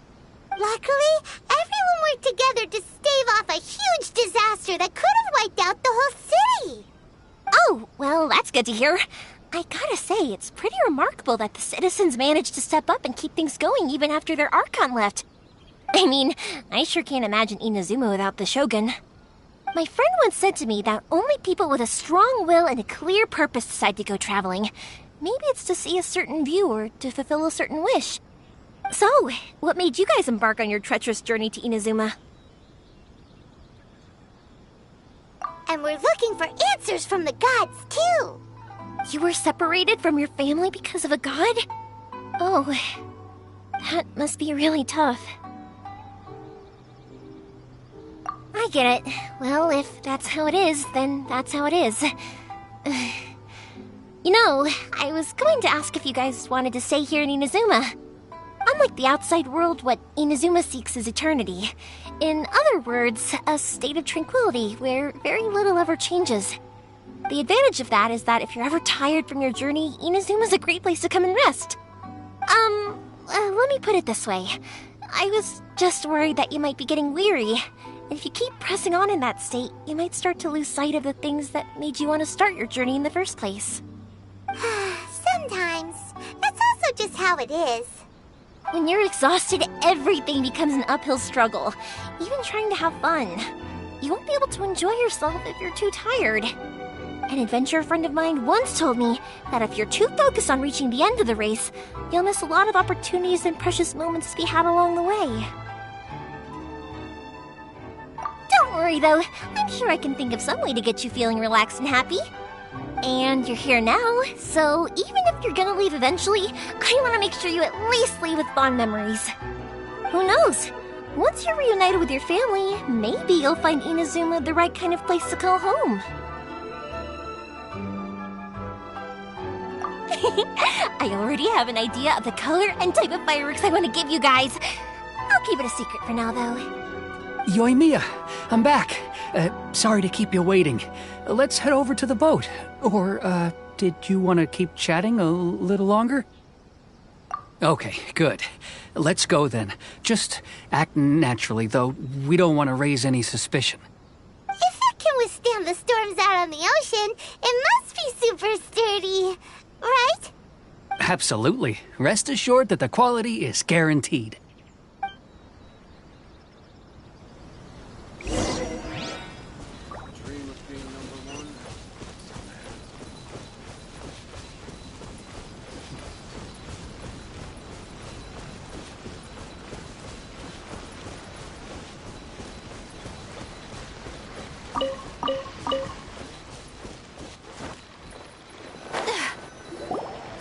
Luckily, everyone worked together to stave off a huge disaster that could have wiped out the whole city. Oh, well, that's good to hear. I gotta say, it's pretty remarkable that the citizens managed to step up and keep things going even after their Archon left. I mean, I sure can't imagine Inazuma without the Shogun. My friend once said to me that only people with a strong will and a clear purpose decide to go traveling. Maybe it's to see a certain view or to fulfill a certain wish. So, what made you guys embark on your treacherous journey to Inazuma? And we're looking for answers from the gods, too. You were separated from your family because of a god? Oh, that must be really tough. I get it. Well, if that's how it is, then that's how it is. You know, I was going to ask if you guys wanted to stay here in Inazuma. Unlike the outside world, what Inazuma seeks is eternity. In other words, a state of tranquility where very little ever changes. The advantage of that is that if you're ever tired from your journey, Inazuma's a great place to come and rest. Let me put it this way. I was just worried that you might be getting weary. And if you keep pressing on in that state, you might start to lose sight of the things that made you want to start your journey in the first place. Sometimes. That's also just how it is. When you're exhausted, everything becomes an uphill struggle. Even trying to have fun. You won't be able to enjoy yourself if you're too tired. An adventurer friend of mine once told me that if you're too focused on reaching the end of the race, you'll miss a lot of opportunities and precious moments to be had along the way. Don't worry though, I'm sure I can think of some way to get you feeling relaxed and happy. And you're here now, so even if you're gonna leave eventually, I want to make sure you at least leave with fond memories. Who knows? Once you're reunited with your family, maybe you'll find Inazuma the right kind of place to call home. I already have an idea of the color and type of fireworks I want to give you guys. I'll keep it a secret for now, though. Yoimiya, I'm back. Sorry to keep you waiting. Let's head over to the boat. Or, did you want to keep chatting a little longer? Okay, good. Let's go then. Just act naturally, though we don't want to raise any suspicion. If it can withstand the storms out on the ocean, it must be super sturdy, right? Absolutely. Rest assured that the quality is guaranteed.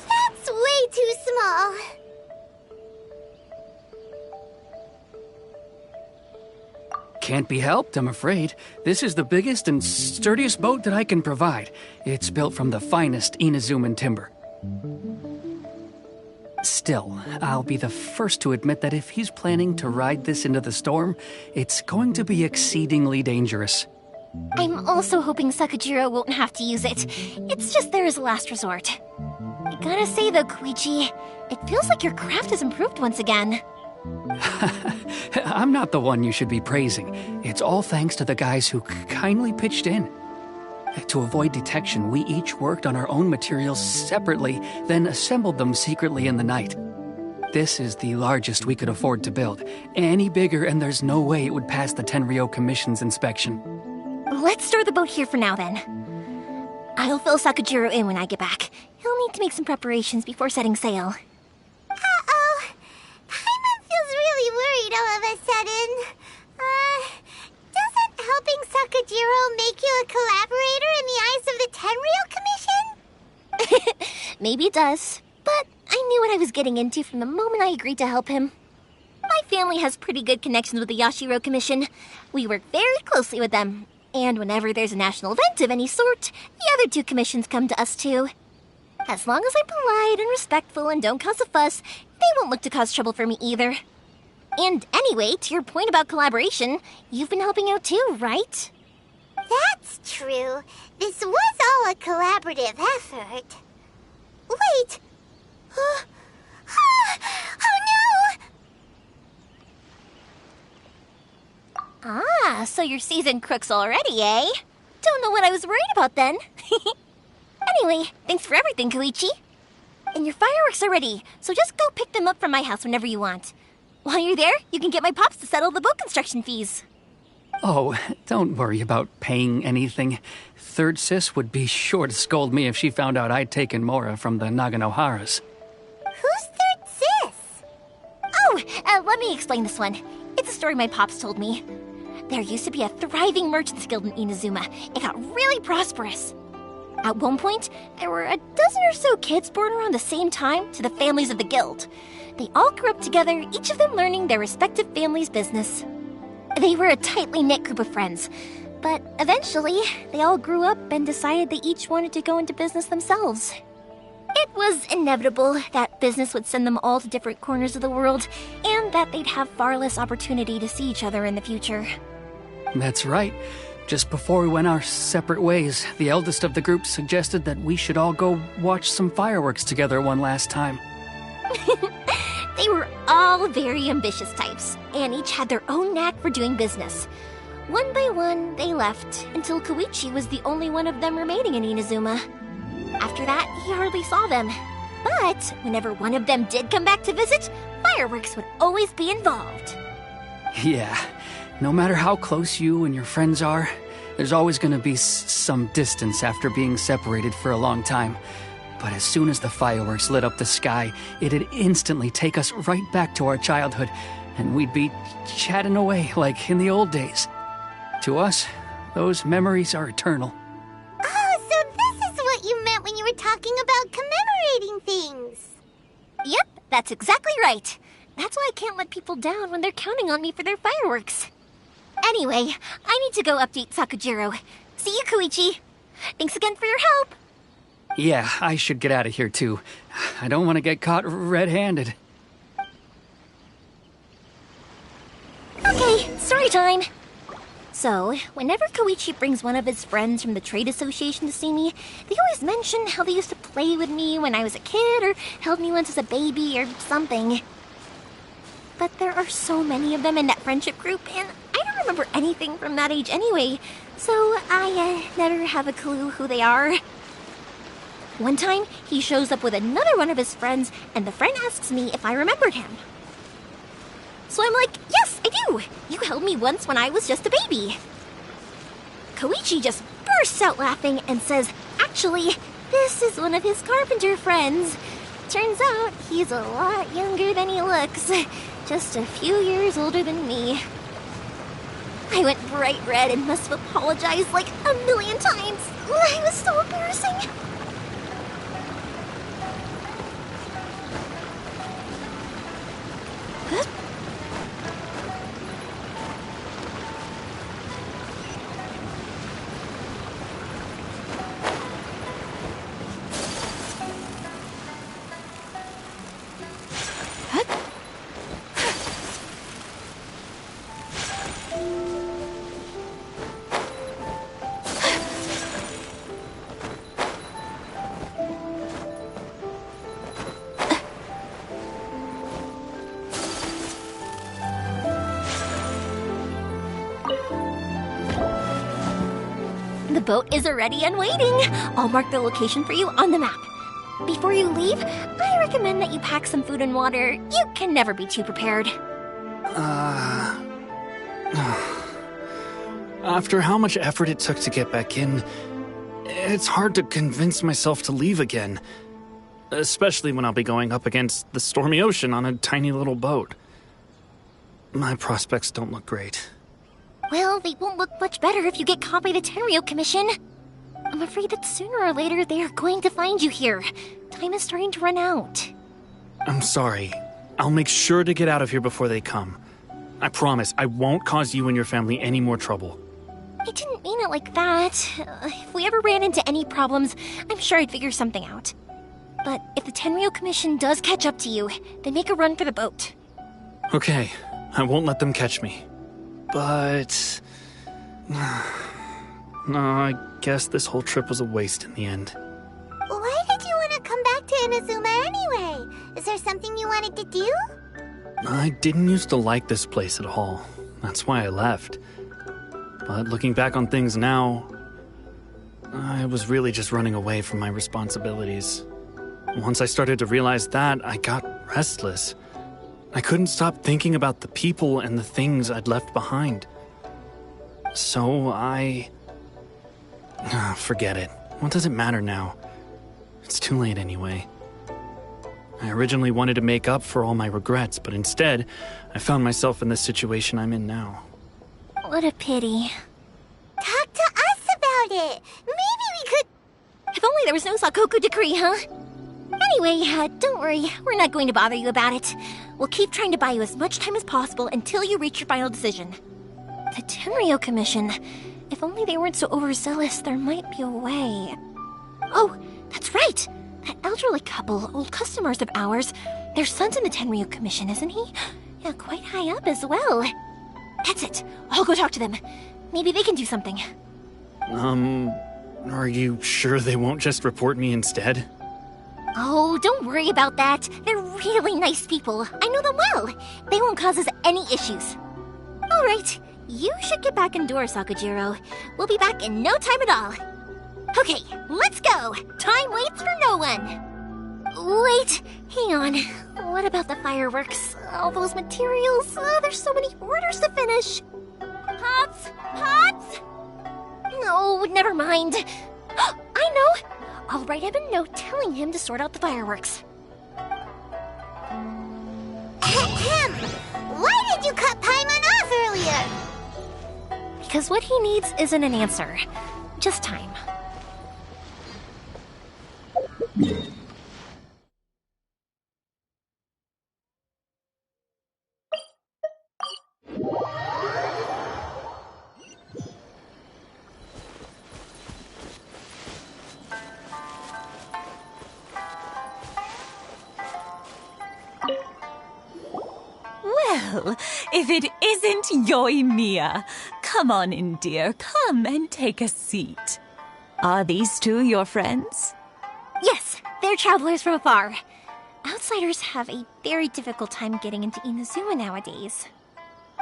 That's way too small. Can't be helped, I'm afraid. This is the biggest and sturdiest boat that I can provide. It's built from the finest Inazuman timber. Still, I'll be the first to admit that if he's planning to ride this into the storm, it's going to be exceedingly dangerous. I'm also hoping Sakajiro won't have to use it. It's just there as a last resort. I gotta say though, Koichi, it feels like your craft has improved once again. I'm not the one you should be praising. It's all thanks to the guys who kindly pitched in. To avoid detection, we each worked on our own materials separately, then assembled them secretly in the night. This is the largest we could afford to build. Any bigger, and there's no way it would pass the Tenryou Commission's inspection. Let's store the boat here for now, then. I'll fill Sakujiro in when I get back. He'll need to make some preparations before setting sail. Uh-oh. Paimon feels really worried all of a sudden. Doesn't helping Sakujiro make you a collaborator in the eyes of the Tenryou Commission? Maybe it does, but I knew what I was getting into from the moment I agreed to help him. My family has pretty good connections with the Yashiro Commission. We work very closely with them, and whenever there's a national event of any sort, the other two commissions come to us too. As long as I'm polite and respectful and don't cause a fuss, they won't look to cause trouble for me either. And anyway, to your point about collaboration, you've been helping out too, right? That's true. This was all a collaborative effort. Wait! Oh no! Ah, so you're seasoned crooks already, eh? Don't know what I was worried about then. Anyway, thanks for everything, Koichi. And your fireworks are ready, so just go pick them up from my house whenever you want. While you're there, you can get my pops to settle the boat construction fees. Oh, don't worry about paying anything. Third Sis would be sure to scold me if she found out I'd taken Mora from the Naganoharas. Who's Third Sis? Oh, let me explain this one. It's a story my pops told me. There used to be a thriving merchants guild in Inazuma. It got really prosperous. At one point, there were a dozen or so kids born around the same time to the families of the guild. They all grew up together, each of them learning their respective family's business. They were a tightly knit group of friends, but eventually, they all grew up and decided they each wanted to go into business themselves. It was inevitable that business would send them all to different corners of the world, and that they'd have far less opportunity to see each other in the future. That's right. Just before we went our separate ways, the eldest of the group suggested that we should all go watch some fireworks together one last time. They were all very ambitious types, and each had their own knack for doing business. One by one, they left, until Koichi was the only one of them remaining in Inazuma. After that, he hardly saw them. But whenever one of them did come back to visit, fireworks would always be involved. Yeah, no matter how close you and your friends are, there's always going to be some distance after being separated for a long time. But as soon as the fireworks lit up the sky, it'd instantly take us right back to our childhood, and we'd be chatting away like in the old days. To us, those memories are eternal. Oh, so this is what you meant when you were talking about commemorating things. Yep, that's exactly right. That's why I can't let people down when they're counting on me for their fireworks. Anyway, I need to go update Sakujiro. See you, Koichi. Thanks again for your help. Yeah, I should get out of here too. I don't want to get caught red-handed. Okay, story time. So, whenever Koichi brings one of his friends from the trade association to see me, they always mention how they used to play with me when I was a kid or held me once as a baby or something. But there are so many of them in that friendship group, and I don't remember anything from that age anyway, so I never have a clue who they are. One time, he shows up with another one of his friends, and the friend asks me if I remembered him. So I'm like, yes, I do! You held me once when I was just a baby. Koichi just bursts out laughing and says, actually, this is one of his carpenter friends. Turns out he's a lot younger than he looks. Just a few years older than me. I went bright red and must have apologized like a million times. It was so embarrassing. The boat is ready and waiting. I'll mark the location for you on the map. Before you leave, I recommend that you pack some food and water. You can never be too prepared. After how much effort it took to get back in, it's hard to convince myself to leave again. Especially when I'll be going up against the stormy ocean on a tiny little boat. My prospects don't look great. Well, they won't look much better if you get caught by the Tenryou Commission. I'm afraid that sooner or later they are going to find you here. Time is starting to run out. I'm sorry. I'll make sure to get out of here before they come. I promise I won't cause you and your family any more trouble. I didn't mean it like that. If we ever ran into any problems, I'm sure I'd figure something out. But if the Tenryou Commission does catch up to you, then make a run for the boat. Okay, I won't let them catch me. But... no, I guess this whole trip was a waste in the end. Why did you want to come back to Inazuma anyway? Is there something you wanted to do? I didn't used to like this place at all. That's why I left. But looking back on things now, I was really just running away from my responsibilities. Once I started to realize that, I got restless. I couldn't stop thinking about the people and the things I'd left behind. So forget it. What does it matter now? It's too late anyway. I originally wanted to make up for all my regrets, but instead, I found myself in the situation I'm in now. What a pity. Talk to us about it. Maybe we could... If only there was no Sakoku decree, huh? Anyway, don't worry. We're not going to bother you about it. We'll keep trying to buy you as much time as possible until you reach your final decision. The Tenryou Commission. If only they weren't so overzealous, there might be a way. Oh, that's right! That elderly couple, old customers of ours, their son's in the Tenryou Commission, isn't he? Yeah, quite high up as well. That's it. I'll go talk to them. Maybe they can do something. Are you sure they won't just report me instead? Oh, don't worry about that. They're really nice people. I know them well. They won't cause us any issues. All right. You should get back indoors, Sakujiro. We'll be back in no time at all. Okay, let's go. Time waits for no one. Wait, hang on. What about the fireworks? All those materials? There's so many orders to finish. Pots? Pots? No, never mind. I know. I'll write him a note telling him to sort out the fireworks. Ahem. Why did you cut Paimon off earlier? Because what he needs isn't an answer, just time. Well, if it isn't Yoimiya. Come on in, dear. Come and take a seat. Are these two your friends? Yes, they're travelers from afar. Outsiders have a very difficult time getting into Inazuma nowadays.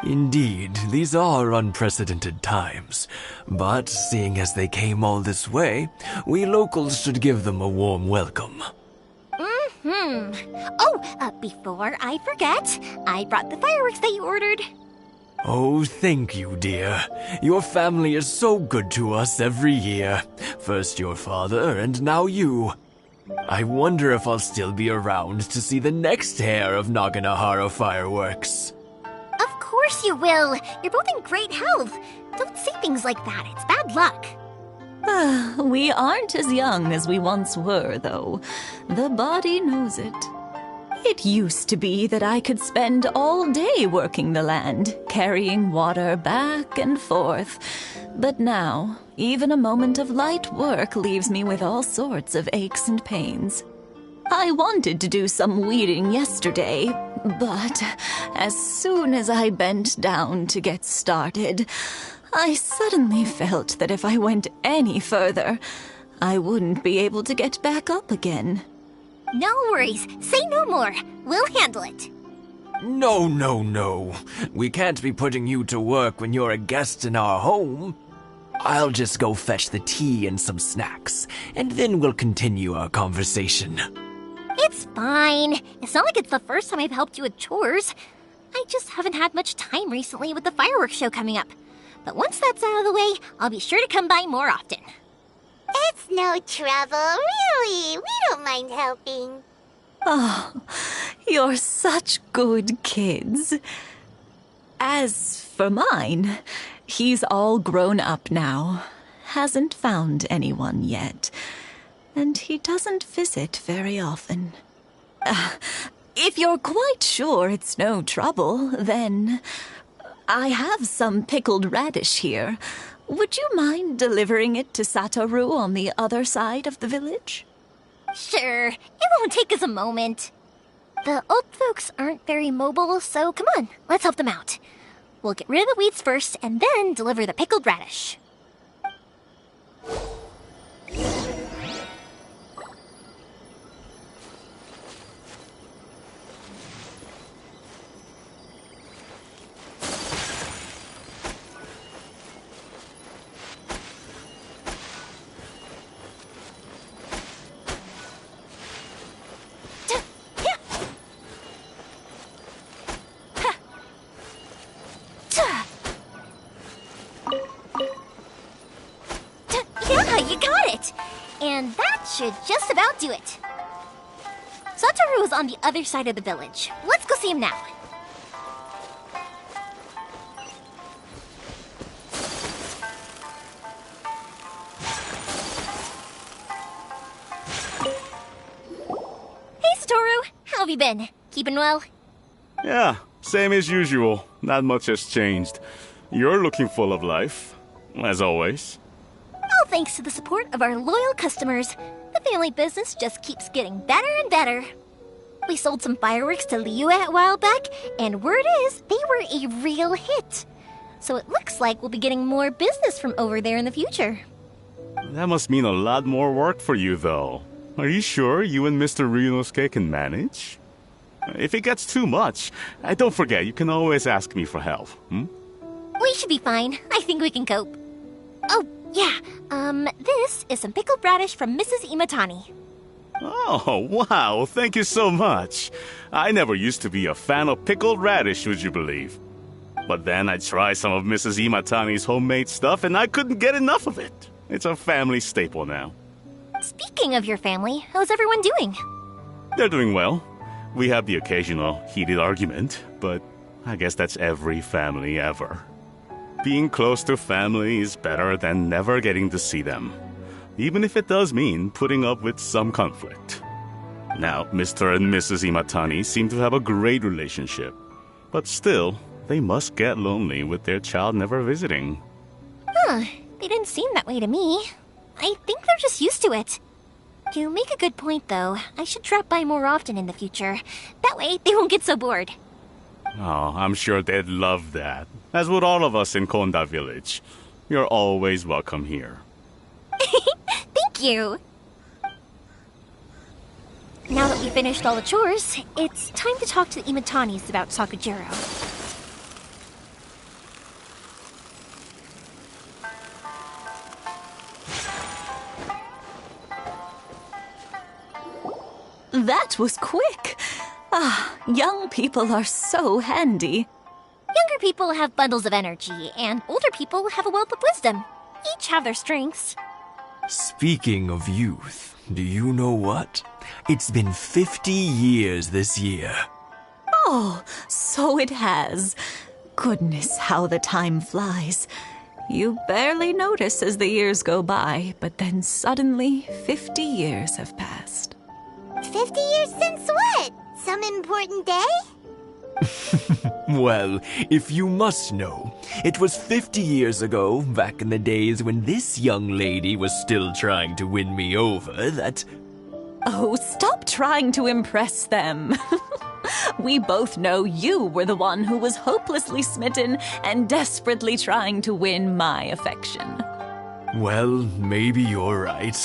Indeed, these are unprecedented times. But seeing as they came all this way, we locals should give them a warm welcome. Oh, before I forget, I brought the fireworks that you ordered. Oh, thank you, dear. Your family is so good to us every year. First your father, and now you. I wonder if I'll still be around to see the next hair of Naganohara fireworks. Of course you will. You're both in great health. Don't say things like that. It's bad luck. We aren't as young as we once were, though. The body knows it. It used to be that I could spend all day working the land, carrying water back and forth. But now, even a moment of light work leaves me with all sorts of aches and pains. I wanted to do some weeding yesterday, but as soon as I bent down to get started, I suddenly felt that if I went any further, I wouldn't be able to get back up again. No worries. Say no more. We'll handle it. No. We can't be putting you to work when you're a guest in our home. I'll just go fetch the tea and some snacks, and then we'll continue our conversation. It's fine. It's not like it's the first time I've helped you with chores. I just haven't had much time recently with the fireworks show coming up. But once that's out of the way, I'll be sure to come by more often. It's no trouble, really. We don't mind helping. Oh, you're such good kids. As for mine, he's all grown up now. Hasn't found anyone yet. And he doesn't visit very often. If you're quite sure it's no trouble, then I have some pickled radish here. Would you mind delivering it to Satoru on the other side of the village? Sure, it won't take us a moment. The old folks aren't very mobile, so come on, let's help them out. We'll get rid of the weeds first and then deliver the pickled radish. Yeah, you got it! And that should just about do it. Satoru is on the other side of the village. Let's go see him now. Hey, Satoru! How have you been? Keeping well? Yeah, same as usual. Not much has changed. You're looking full of life, as always. All thanks to the support of our loyal customers, the family business just keeps getting better and better. We sold some fireworks to Liu a while back, and word is they were a real hit. So it looks like we'll be getting more business from over there in the future. That must mean a lot more work for you, though. Are you sure you and Mr. Ryunosuke can manage? If it gets too much, don't forget, you can always ask me for help, We should be fine. I think we can cope. Oh, yeah. This is some pickled radish from Mrs. Imatani. Oh, wow, thank you so much. I never used to be a fan of pickled radish, would you believe? But then I tried some of Mrs. Imatani's homemade stuff and I couldn't get enough of it. It's a family staple now. Speaking of your family, how's everyone doing? They're doing well. We have the occasional heated argument, but I guess that's every family ever. Being close to family is better than never getting to see them, even if it does mean putting up with some conflict. Now, Mr. and Mrs. Imatani seem to have a great relationship, but still, they must get lonely with their child never visiting. Huh, they didn't seem that way to me. I think they're just used to it. You make a good point, though. I should drop by more often in the future. That way, they won't get so bored. Oh, I'm sure they'd love that, as would all of us in Konda Village. You're always welcome here. Thank you! Now that we finished all the chores, it's time to talk to the Imatanis about Sakujiro. That was quick. Ah, young people are so handy. Younger people have bundles of energy, and older people have a wealth of wisdom. Each have their strengths. Speaking of youth, do you know what? It's been 50 years this year. Oh, so it has. Goodness, how the time flies. You barely notice as the years go by, but then suddenly 50 years have passed. 50 years since what? Some important day? Well, if you must know, it was 50 years ago, back in the days when this young lady was still trying to win me over, that... Oh, stop trying to impress them. We both know you were the one who was hopelessly smitten and desperately trying to win my affection. Well, maybe you're right.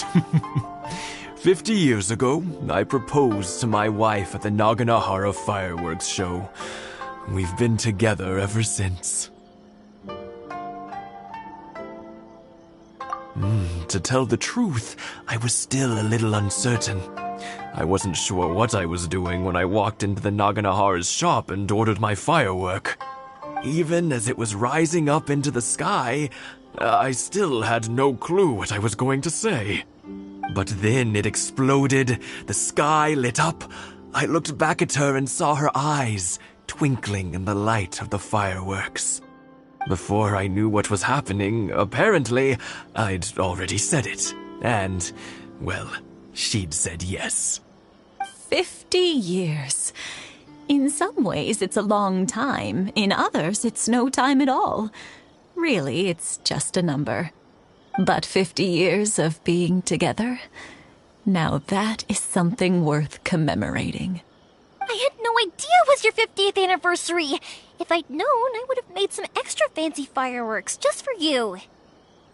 50 years ago, I proposed to my wife at the Naganohara fireworks show. We've been together ever since. to tell the truth, I was still a little uncertain. I wasn't sure what I was doing when I walked into the Naganahara's shop and ordered my firework. Even as it was rising up into the sky, I still had no clue what I was going to say. But then it exploded, the sky lit up. I looked back at her and saw her eyes twinkling in the light of the fireworks. Before I knew what was happening, apparently, I'd already said it. And, well, she'd said yes. 50 years. In some ways, it's a long time. In others, it's no time at all. Really, it's just a number. But 50 years of being together? Now that is something worth commemorating. I had no idea it was your 50th anniversary. If I'd known, I would have made some extra fancy fireworks just for you.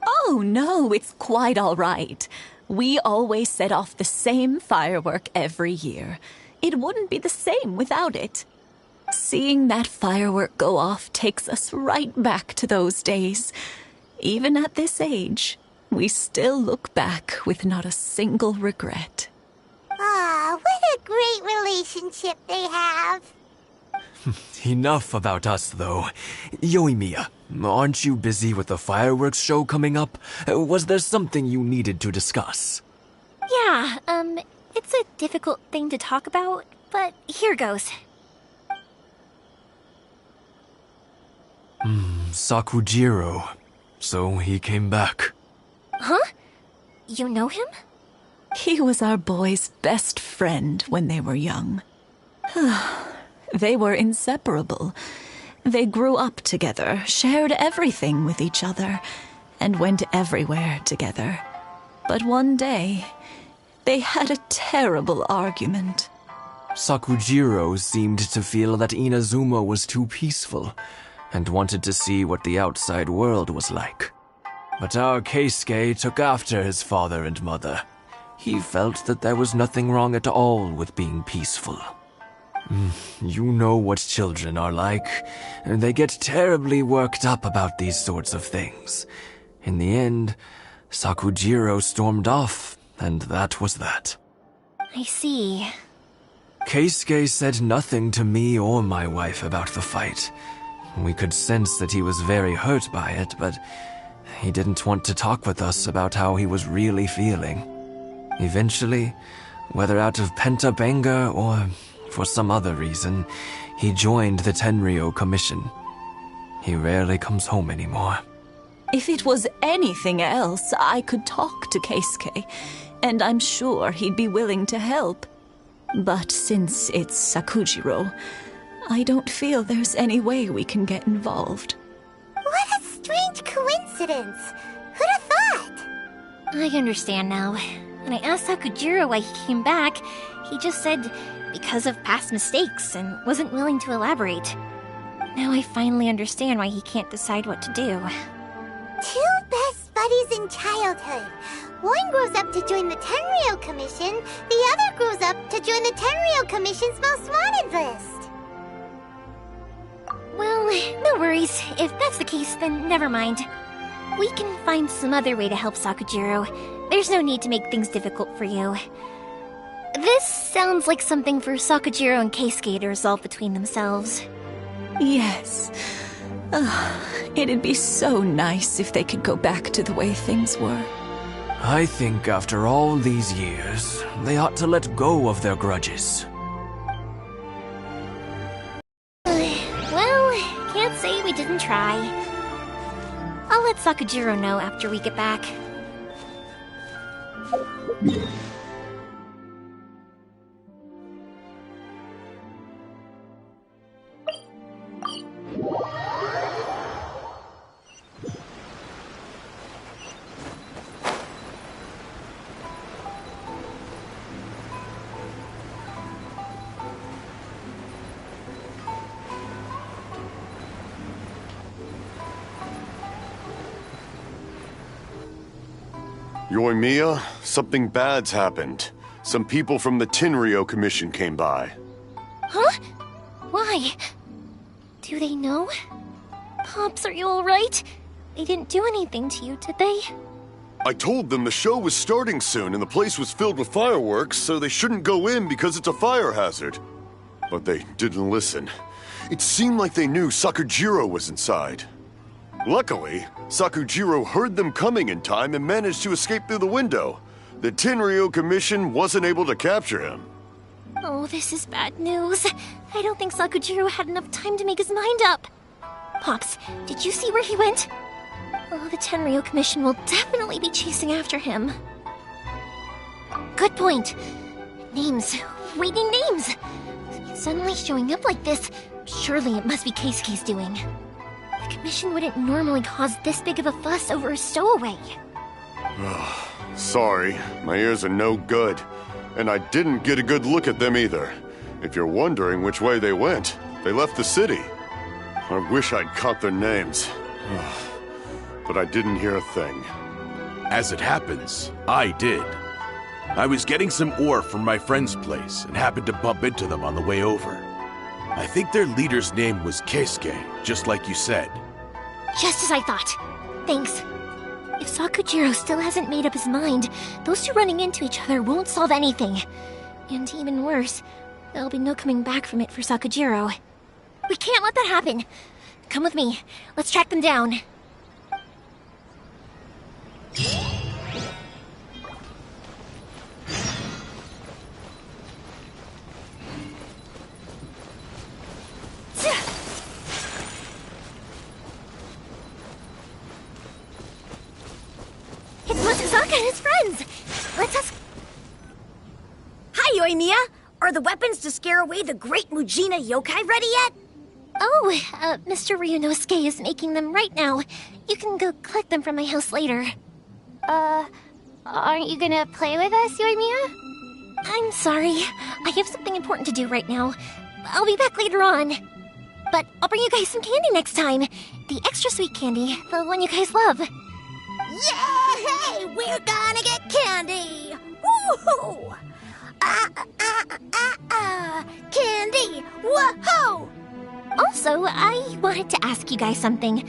Oh, no, it's quite all right. We always set off the same firework every year. It wouldn't be the same without it. Seeing that firework go off takes us right back to those days. Even at this age, we still look back with not a single regret. Ah, what a great relationship they have. Enough about us, though. Yoimiya, aren't you busy with the fireworks show coming up? Was there something you needed to discuss? Yeah, it's a difficult thing to talk about, but here goes. Sakujiro. So he came back. Huh? You know him? He was our boys' best friend when they were young. They were inseparable. They grew up together, shared everything with each other, and went everywhere together. But one day, they had a terrible argument. Sakujiro seemed to feel that Inazuma was too peaceful, and wanted to see what the outside world was like. But our Keisuke took after his father and mother. He felt that there was nothing wrong at all with being peaceful. You know what children are like. They get terribly worked up about these sorts of things. In the end, Sakujiro stormed off, and that was that. I see. Keisuke said nothing to me or my wife about the fight. We could sense that he was very hurt by it, but he didn't want to talk with us about how he was really feeling. Eventually, whether out of pent-up anger or for some other reason, he joined the Tenryou Commission. He rarely comes home anymore. If it was anything else, I could talk to Keisuke, and I'm sure he'd be willing to help. But since it's Sakujiro, I don't feel there's any way we can get involved. What a strange coincidence. Who'd have thought? I understand now. When I asked Sakujiro why he came back, he just said because of past mistakes and wasn't willing to elaborate. Now I finally understand why he can't decide what to do. Two best buddies in childhood. One grows up to join the Tenryou Commission, the other grows up to join the Tenryou Commission's most wanted list. Well, no worries. If that's the case, then never mind. We can find some other way to help Sakujiro. There's no need to make things difficult for you. This sounds like something for Sakujiro and Keisuke to resolve between themselves. Yes. It'd be so nice if they could go back to the way things were. I think after all these years, they ought to let go of their grudges. Well, can't say we didn't try. I'll let Sakujiro know after we get back. Yoimiya, something bad's happened. Some people from the Tenryou Commission came by. Huh? Why? Do they know? Pops, are you alright? They didn't do anything to you, did they? I told them the show was starting soon and the place was filled with fireworks, so they shouldn't go in because it's a fire hazard. But they didn't listen. It seemed like they knew Sakujiro was inside. Luckily, Sakujiro heard them coming in time and managed to escape through the window. The Tenryou Commission wasn't able to capture him. Oh, this is bad news. I don't think Sakujiro had enough time to make his mind up. Pops, did you see where he went? Oh, the Tenryou Commission will definitely be chasing after him. Good point. Names. Reading names. Suddenly showing up like this, surely it must be Keisuke's doing. The Commission wouldn't normally cause this big of a fuss over a stowaway. Sorry, my ears are no good. And I didn't get a good look at them either. If you're wondering which way they went, they left the city. I wish I'd caught their names. But I didn't hear a thing. As it happens, I did. I was getting some ore from my friend's place and happened to bump into them on the way over. I think their leader's name was Keisuke, just like you said. Just as I thought. Thanks. If Sakujiro still hasn't made up his mind, those two running into each other won't solve anything. And even worse, there'll be no coming back from it for Sakujiro. We can't let that happen. Come with me. Let's track them down. It's Matsuzaka and his friends! Let's ask... Hi, Yoimiya! Are the weapons to scare away the great Mujina yokai ready yet? Oh, Mr. Ryunosuke is making them right now. You can go collect them from my house later. Aren't you gonna play with us, Yoimiya? I'm sorry. I have something important to do right now. I'll be back later on. But I'll bring you guys some candy next time. The extra sweet candy, the one you guys love. Yay! We're gonna get candy! Woohoo! Candy! Woohoo! Also, I wanted to ask you guys something.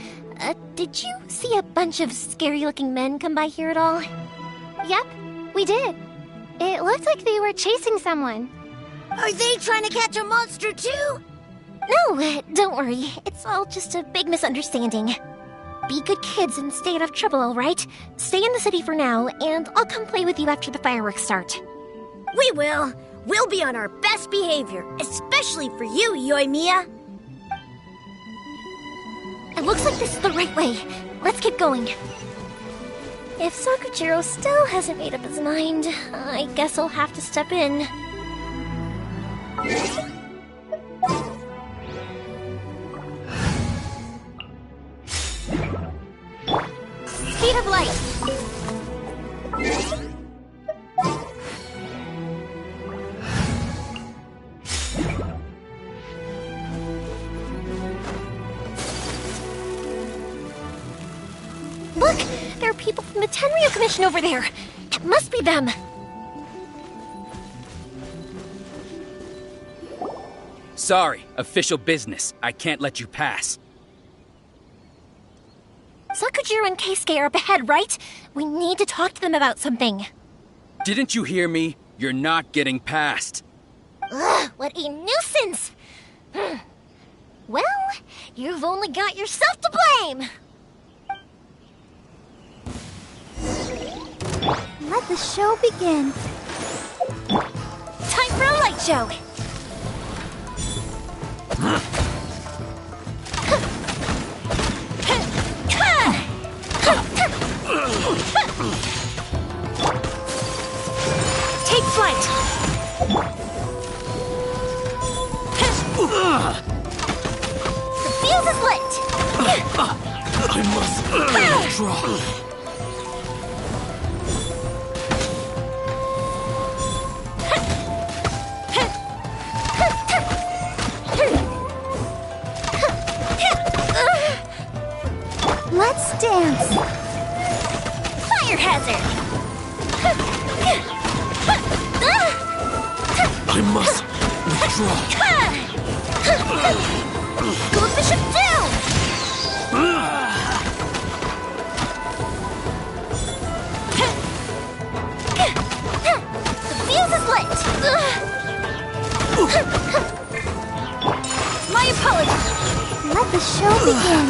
Did you see a bunch of scary-looking men come by here at all? Yep, we did. It looked like they were chasing someone. Are they trying to catch a monster too? No, don't worry. It's all just a big misunderstanding. Be good kids and stay out of trouble, all right? Stay in the city for now, and I'll come play with you after the fireworks start. We will. We'll be on our best behavior, especially for you, Yoimiya. It looks like this is the right way. Let's keep going. If Sakujiro still hasn't made up his mind, I guess I'll have to step in. Speed of light. Look! There are people from the Tenryou Commission over there! It must be them! Sorry, official business. I can't let you pass. Sakujiro and Keisuke are up ahead, right? We need to talk to them about something. Didn't you hear me? You're not getting past. Ugh, what a nuisance! Well, you've only got yourself to blame! Let the show begin. Time for a light show! Take flight! The fuse is lit! I must withdraw. Let's dance. Fire hazard! I must withdraw. Gold Bishop down! show begin.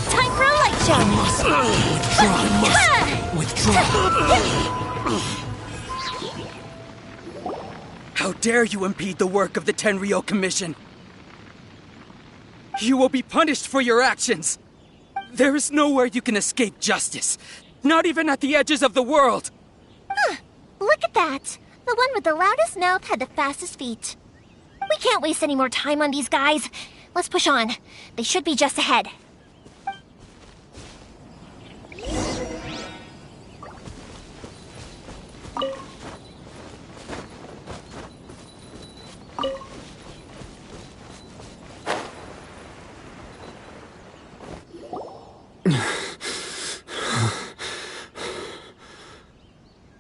Time for a light show. Withdraw. How dare you impede the work of the Tenryou Commission? You will be punished for your actions. There is nowhere you can escape justice. Not even at the edges of the world. Look at that. The one with the loudest mouth had the fastest feet. We can't waste any more time on these guys. Let's push on. They should be just ahead.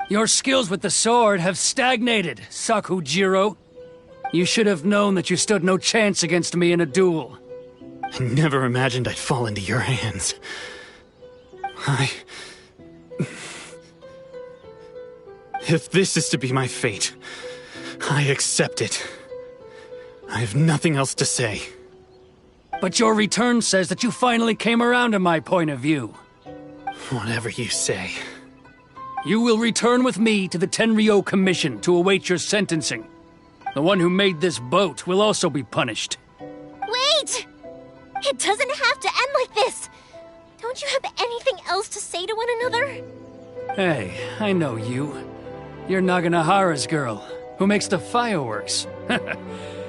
Your skills with the sword have stagnated, Sakujiro. You should have known that you stood no chance against me in a duel. I never imagined I'd fall into your hands. If this is to be my fate, I accept it. I have nothing else to say. But your return says that you finally came around to my point of view. Whatever you say. You will return with me to the Tenryou Commission to await your sentencing. The one who made this boat will also be punished. Wait! It doesn't have to end like this! Don't you have anything else to say to one another? Hey, I know you. You're Naganohara's girl, who makes the fireworks.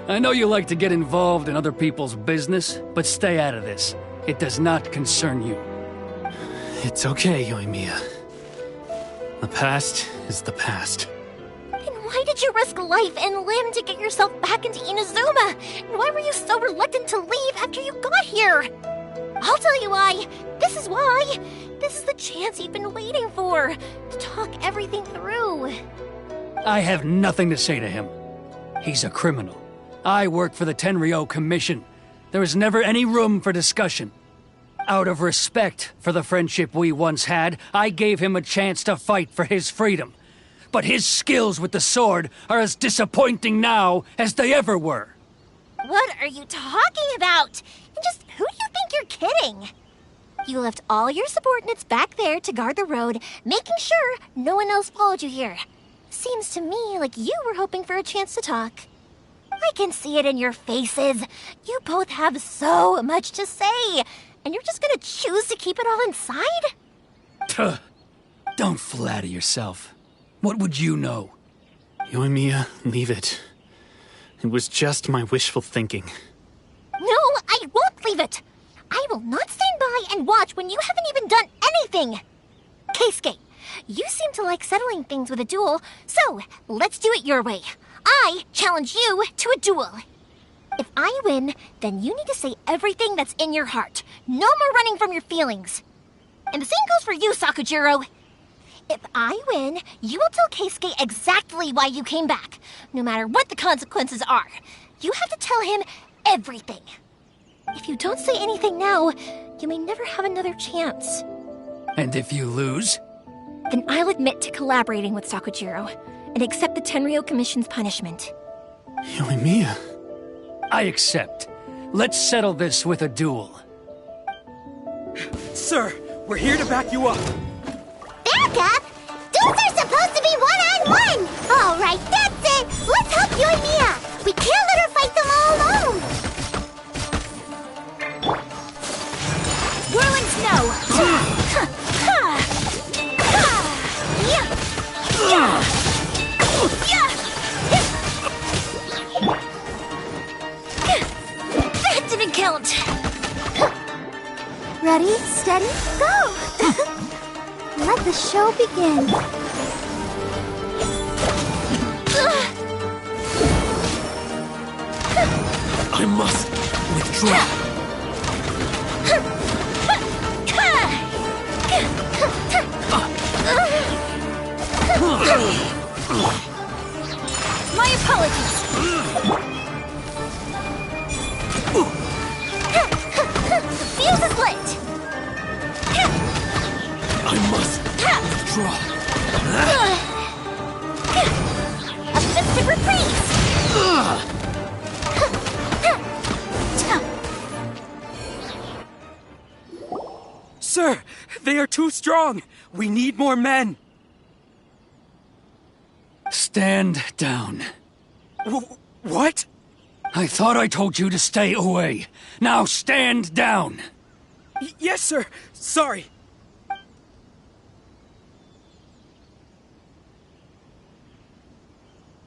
I know you like to get involved in other people's business, but stay out of this. It does not concern you. It's okay, Yoimiya. The past is the past. Then why did you risk life and limb to get yourself back into Inazuma? And why were you so reluctant to leave after you got here? I'll tell you why. This is why. This is the chance you've been waiting for, to talk everything through. I have nothing to say to him. He's a criminal. I work for the Tenryou Commission. There is never any room for discussion. Out of respect for the friendship we once had, I gave him a chance to fight for his freedom. But his skills with the sword are as disappointing now as they ever were. What are you talking about? And just who do you think you're kidding? You left all your subordinates back there to guard the road, making sure no one else followed you here. Seems to me like you were hoping for a chance to talk. I can see it in your faces. You both have so much to say. And you're just gonna choose to keep it all inside? Tuh. Don't flatter yourself. What would you know? Yoimiya, leave it. It was just my wishful thinking. No, I won't leave it. I will not stand by and watch when you haven't even done anything. Keisuke, you seem to like settling things with a duel, so let's do it your way. I challenge you to a duel. If I win, then you need to say everything that's in your heart. No more running from your feelings. And the same goes for you, Sakujiro. If I win, you will tell Keisuke exactly why you came back, no matter what the consequences are. You have to tell him everything. If you don't say anything now, you may never have another chance. And if you lose? Then I'll admit to collaborating with Sakujiro and accept the Tenryou Commission's punishment. Yoimiya. I accept. Let's settle this with a duel. Sir, we're here to back you up. Back up? Duels are supposed to be one-on-one! All right, that's it! Let's help Yoimiya! We can't let her fight them all alone! Whirling snow! That didn't count. Ready, steady, go! Let the show begin. I must withdraw. My apologies. The fuse is lit. I must They are too strong! We need more men! Stand down. What? I thought I told you to stay away. Now stand down! Yes, sir! Sorry!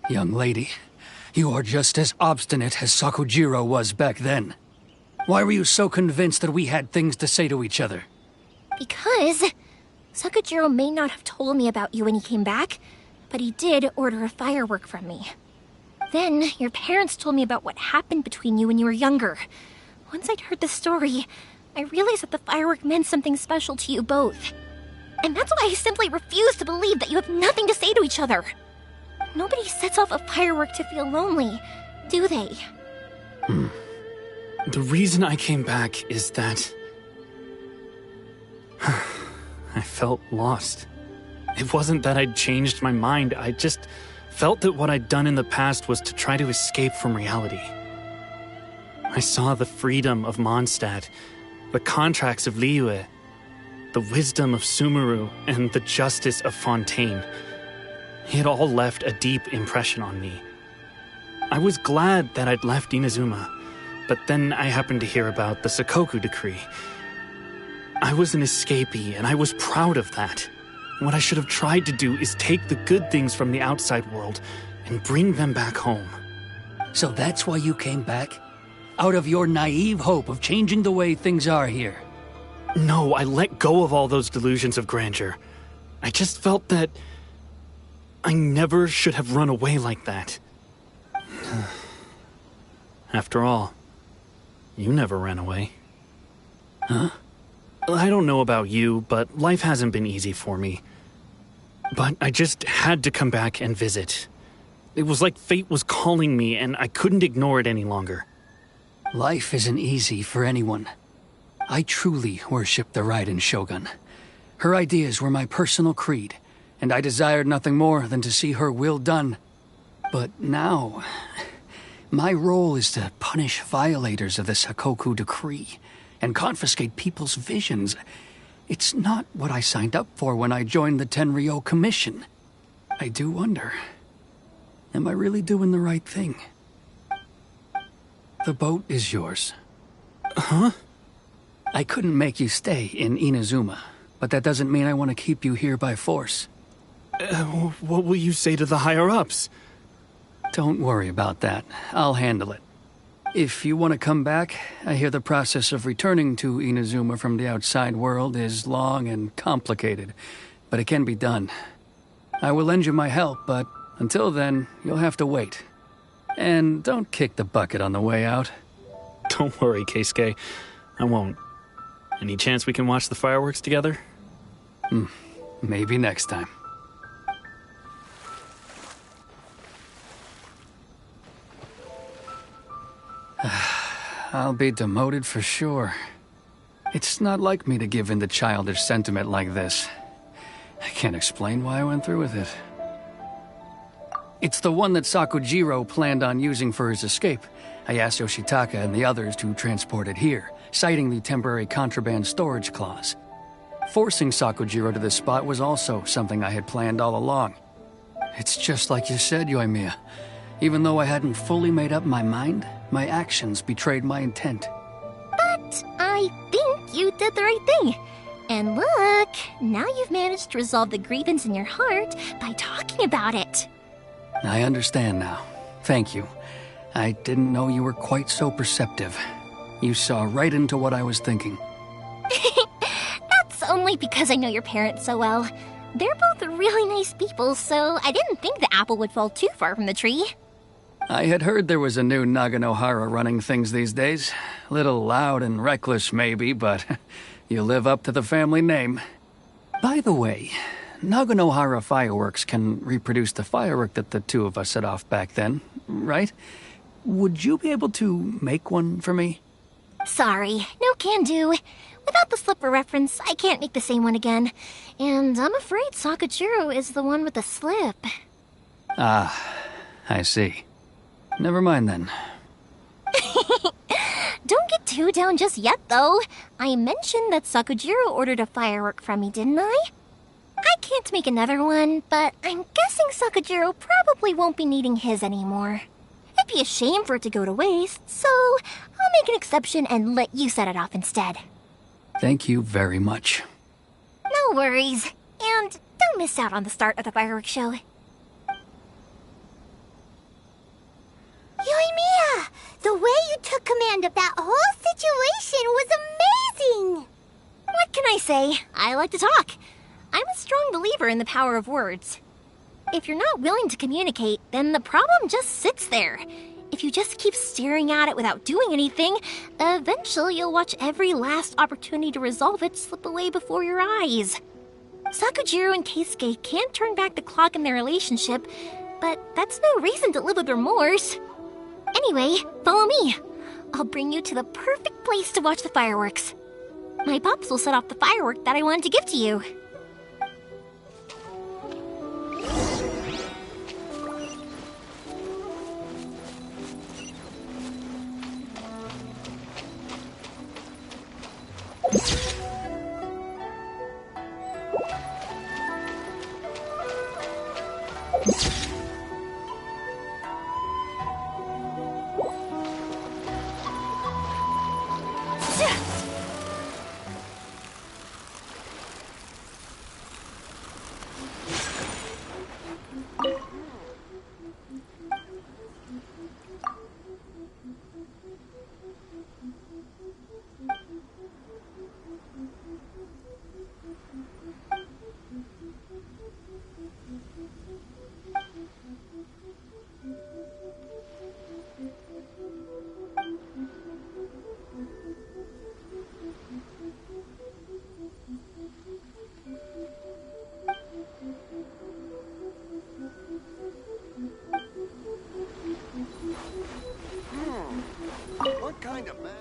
Young lady, you are just as obstinate as Sakujiro was back then. Why were you so convinced that we had things to say to each other? Because Sakujiro may not have told me about you when he came back, but he did order a firework from me. Then, your parents told me about what happened between you when you were younger. Once I'd heard the story, I realized that the firework meant something special to you both. And that's why I simply refuse to believe that you have nothing to say to each other. Nobody sets off a firework to feel lonely, do they? The reason I came back is that I felt lost. It wasn't that I'd changed my mind, I just felt that what I'd done in the past was to try to escape from reality. I saw the freedom of Mondstadt, the contracts of Liyue, the wisdom of Sumeru, and the justice of Fontaine. It all left a deep impression on me. I was glad that I'd left Inazuma, but then I happened to hear about the Sakoku decree. I was an escapee, and I was proud of that. What I should have tried to do is take the good things from the outside world and bring them back home. So that's why you came back? Out of your naive hope of changing the way things are here? No, I let go of all those delusions of grandeur. I just felt that I never should have run away like that. After all, you never ran away. Huh? I don't know about you, but life hasn't been easy for me. But I just had to come back and visit. It was like fate was calling me, and I couldn't ignore it any longer. Life isn't easy for anyone. I truly worship the Raiden Shogun. Her ideas were my personal creed, and I desired nothing more than to see her will done. But now, my role is to punish violators of the Sakoku decree and confiscate people's visions. It's not what I signed up for when I joined the Tenryo Commission. I do wonder, am I really doing the right thing? The boat is yours. Huh? I couldn't make you stay in Inazuma, but that doesn't mean I want to keep you here by force. What will you say to the higher-ups? Don't worry about that. I'll handle it. If you want to come back, I hear the process of returning to Inazuma from the outside world is long and complicated, but it can be done. I will lend you my help, but until then, you'll have to wait. And don't kick the bucket on the way out. Don't worry, Keisuke. I won't. Any chance we can watch the fireworks together? Maybe next time. I'll be demoted for sure. It's not like me to give in to childish sentiment like this. I can't explain why I went through with it. It's the one that Sakujiro planned on using for his escape. I asked Yoshitaka and the others to transport it here, citing the temporary contraband storage clause. Forcing Sakujiro to this spot was also something I had planned all along. It's just like you said, Yoimiya. Even though I hadn't fully made up my mind, my actions betrayed my intent. But I think you did the right thing. And look, now you've managed to resolve the grievance in your heart by talking about it. I understand now. Thank you. I didn't know you were quite so perceptive. You saw right into what I was thinking. That's only because I know your parents so well. They're both really nice people, so I didn't think the apple would fall too far from the tree. I had heard there was a new Naganohara running things these days. Little loud and reckless, maybe, but you live up to the family name. By the way, Naganohara fireworks can reproduce the firework that the two of us set off back then, right? Would you be able to make one for me? Sorry, no can do. Without the slipper reference, I can't make the same one again. And I'm afraid Sakujiro is the one with the slip. Ah, I see. Never mind then. Don't get too down just yet, though. I mentioned that Sakujiro ordered a firework from me, didn't I? I can't make another one, but I'm guessing Sakujiro probably won't be needing his anymore. It'd be a shame for it to go to waste, so I'll make an exception and let you set it off instead. Thank you very much. No worries. And don't miss out on the start of the fireworks show. Yoimiya! The way you took command of that whole situation was amazing! What can I say? I like to talk. I'm a strong believer in the power of words. If you're not willing to communicate, then the problem just sits there. If you just keep staring at it without doing anything, eventually you'll watch every last opportunity to resolve it slip away before your eyes. Sakujiro and Keisuke can't turn back the clock in their relationship, but that's no reason to live with remorse. Anyway, follow me. I'll bring you to the perfect place to watch the fireworks. My pops will set off the firework that I wanted to give to you. What kind of math?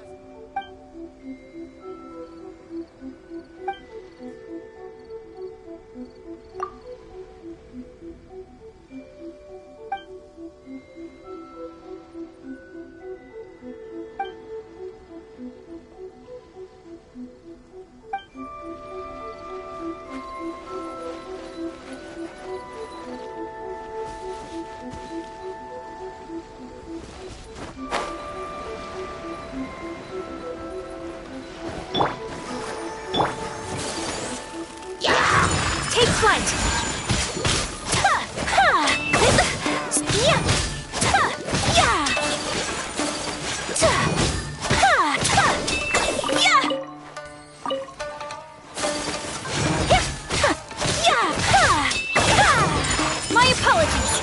Take flight! My apologies!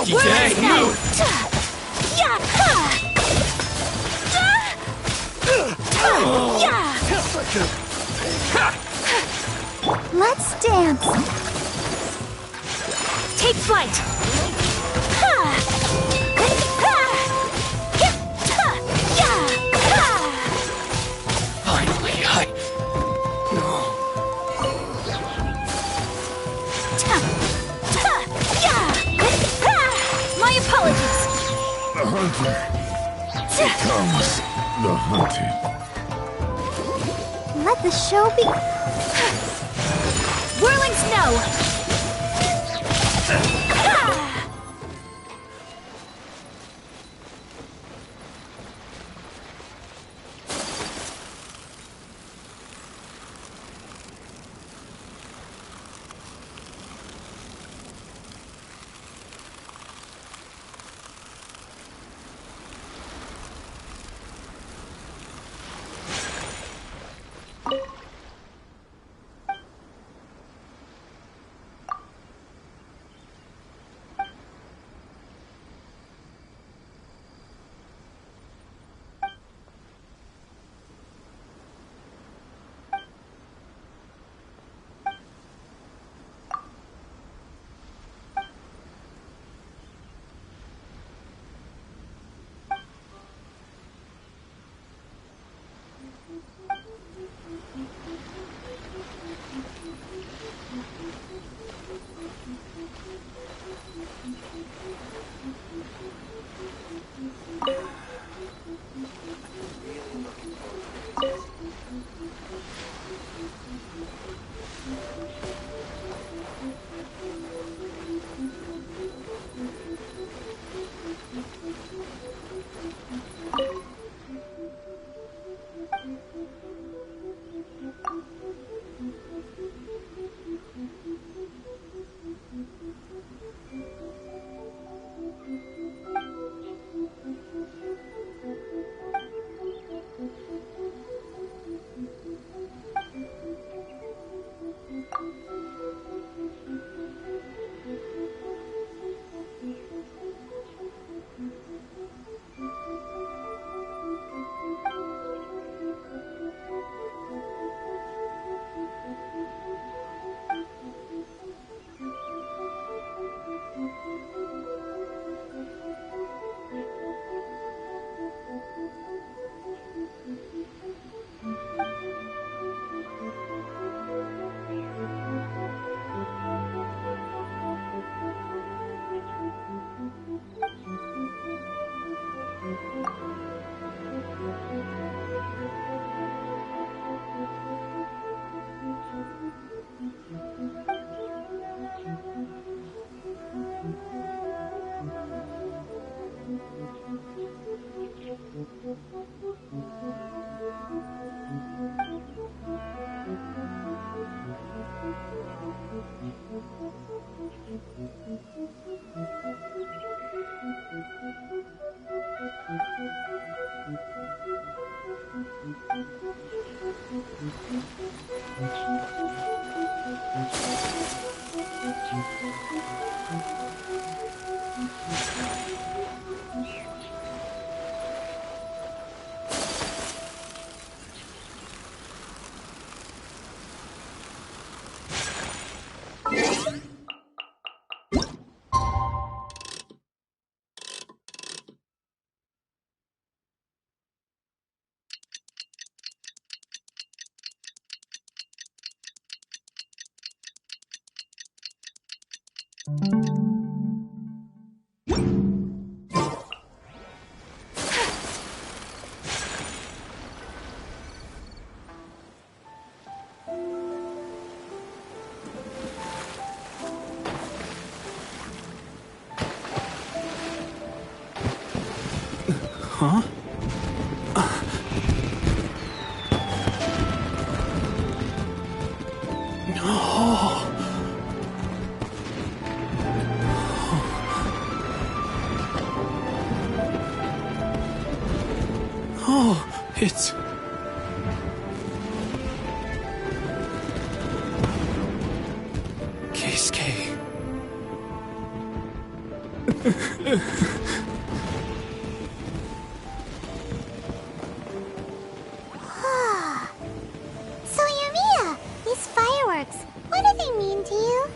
Lucky day! Move! Let's dance. Take flight! Finally, My apologies! The hunter becomes the hunted. Let the show be. Whirling snow! Huh? Oh, it's... So, Yoimiya, these fireworks, what do they mean to you?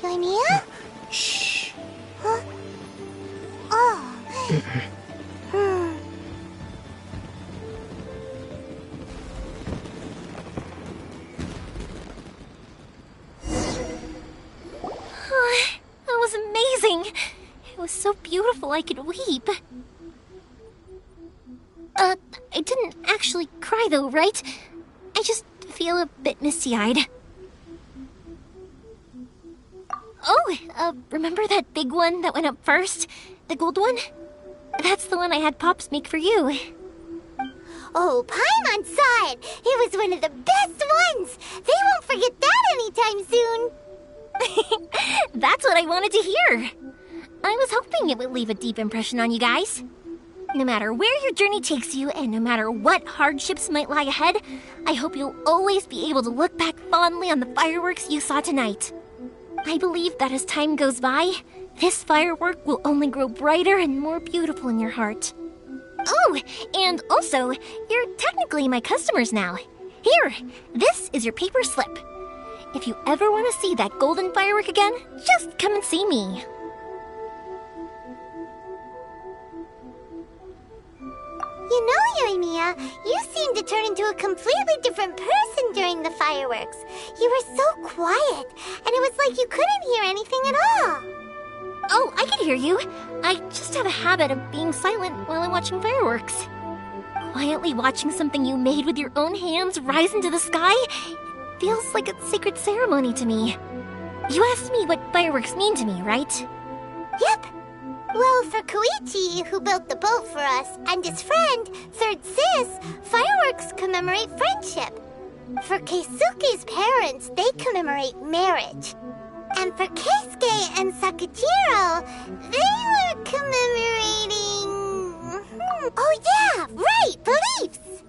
Yoimiya? Shh. Huh? Oh. That was amazing! It was so beautiful I could weep. I didn't actually cry though, right? I just feel a bit misty-eyed. Oh, remember that big one that went up first? The gold one? That's the one I had Pops make for you. Oh, Paimon saw it! It was one of the best ones! They won't forget that anytime soon! That's what I wanted to hear. I was hoping it would leave a deep impression on you guys. No matter where your journey takes you, and no matter what hardships might lie ahead, I hope you'll always be able to look back fondly on the fireworks you saw tonight. I believe that as time goes by, this firework will only grow brighter and more beautiful in your heart. Oh, and also, you're technically my customers now. Here, this is your paper slip. If you ever want to see that golden firework again, just come and see me. You know, Yoimiya, you seemed to turn into a completely different person during the fireworks. You were so quiet, and it was like you couldn't hear anything at all. Oh, I can hear you. I just have a habit of being silent while I'm watching fireworks. Quietly watching something you made with your own hands rise into the sky feels like a sacred ceremony to me. You asked me what fireworks mean to me, right? Yep. Well, for Koichi, who built the boat for us, and his friend, Third Sis, fireworks commemorate friendship. For Keisuke's parents, they commemorate marriage. And for Keisuke and Sakajiro, they were commemorating... Oh yeah, right, beliefs!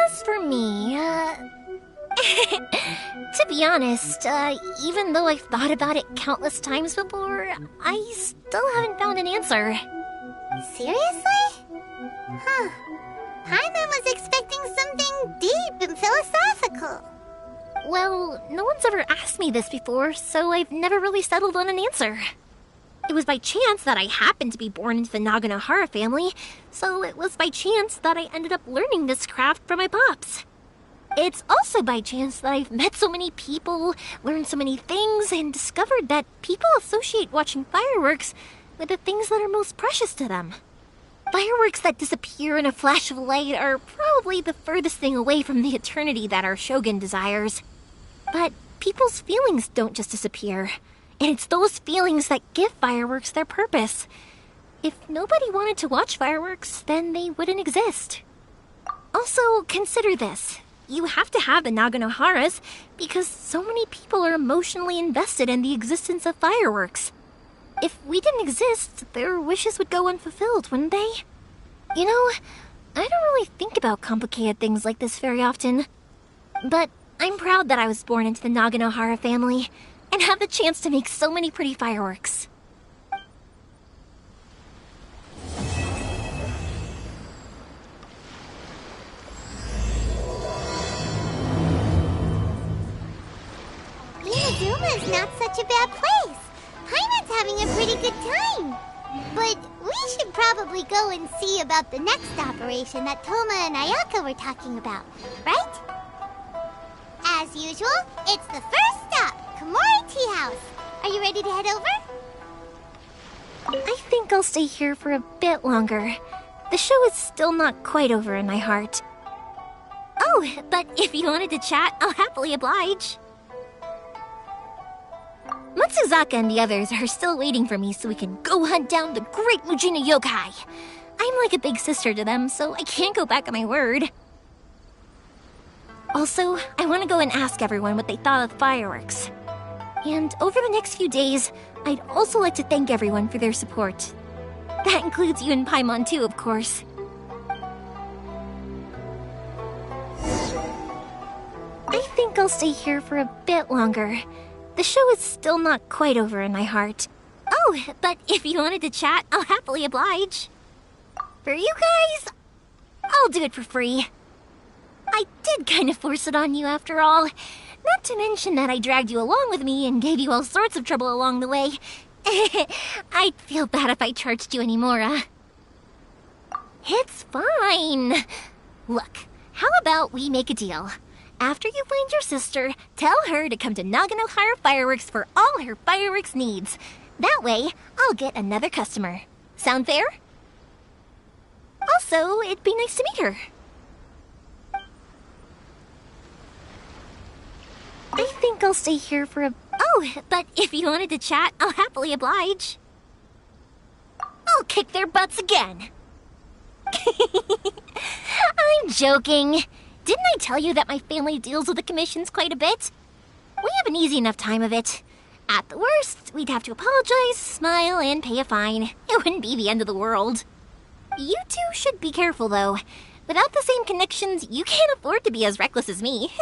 As for me, to be honest, even though I've thought about it countless times before, I still haven't found an answer. Seriously? Huh. Paimon was expecting something deep and philosophical. Well, no one's ever asked me this before, so I've never really settled on an answer. It was by chance that I happened to be born into the Naganohara family, so it was by chance that I ended up learning this craft from my pops. It's also by chance that I've met so many people, learned so many things, and discovered that people associate watching fireworks with the things that are most precious to them. Fireworks that disappear in a flash of light are probably the furthest thing away from the eternity that our shogun desires. But people's feelings don't just disappear, and it's those feelings that give fireworks their purpose. If nobody wanted to watch fireworks, then they wouldn't exist. Also, consider this. You have to have the Naganoharas because so many people are emotionally invested in the existence of fireworks. If we didn't exist, their wishes would go unfulfilled, wouldn't they? You know, I don't really think about complicated things like this very often. But I'm proud that I was born into the Naganohara family and have the chance to make so many pretty fireworks. Inazuma is not such a bad place. Paimon's having a pretty good time. But we should probably go and see about the next operation that Toma and Ayaka were talking about, right? As usual, it's the first stop, Komori Tea House. Are you ready to head over? I think I'll stay here for a bit longer. The show is still not quite over in my heart. Oh, but if you wanted to chat, I'll happily oblige. Matsuzaka and the others are still waiting for me so we can go hunt down the great Mujina yokai. I'm like a big sister to them, so I can't go back on my word. Also, I want to go and ask everyone what they thought of the fireworks. And over the next few days, I'd also like to thank everyone for their support. That includes you and Paimon too, of course. I think I'll stay here for a bit longer. the show is still not quite over in my heart. Oh, but if you wanted to chat, I'll happily oblige. For you guys, I'll do it for free. I did kind of force it on you after all. Not to mention that I dragged you along with me and gave you all sorts of trouble along the way. I'd feel bad if I charged you anymore. It's fine. Look, how about we make a deal? After you find your sister, tell her to come to Naganohara Fireworks for all her fireworks needs. That way, I'll get another customer. Sound fair? Also, it'd be nice to meet her. I think I'll stay here for a... Oh, but if you wanted to chat, I'll happily oblige. I'll kick their butts again. I'm joking. Didn't I tell you that my family deals with the commissions quite a bit? We have an easy enough time of it. At the worst, we'd have to apologize, smile, and pay a fine. It wouldn't be the end of the world. You two should be careful, though. Without the same connections, you can't afford to be as reckless as me.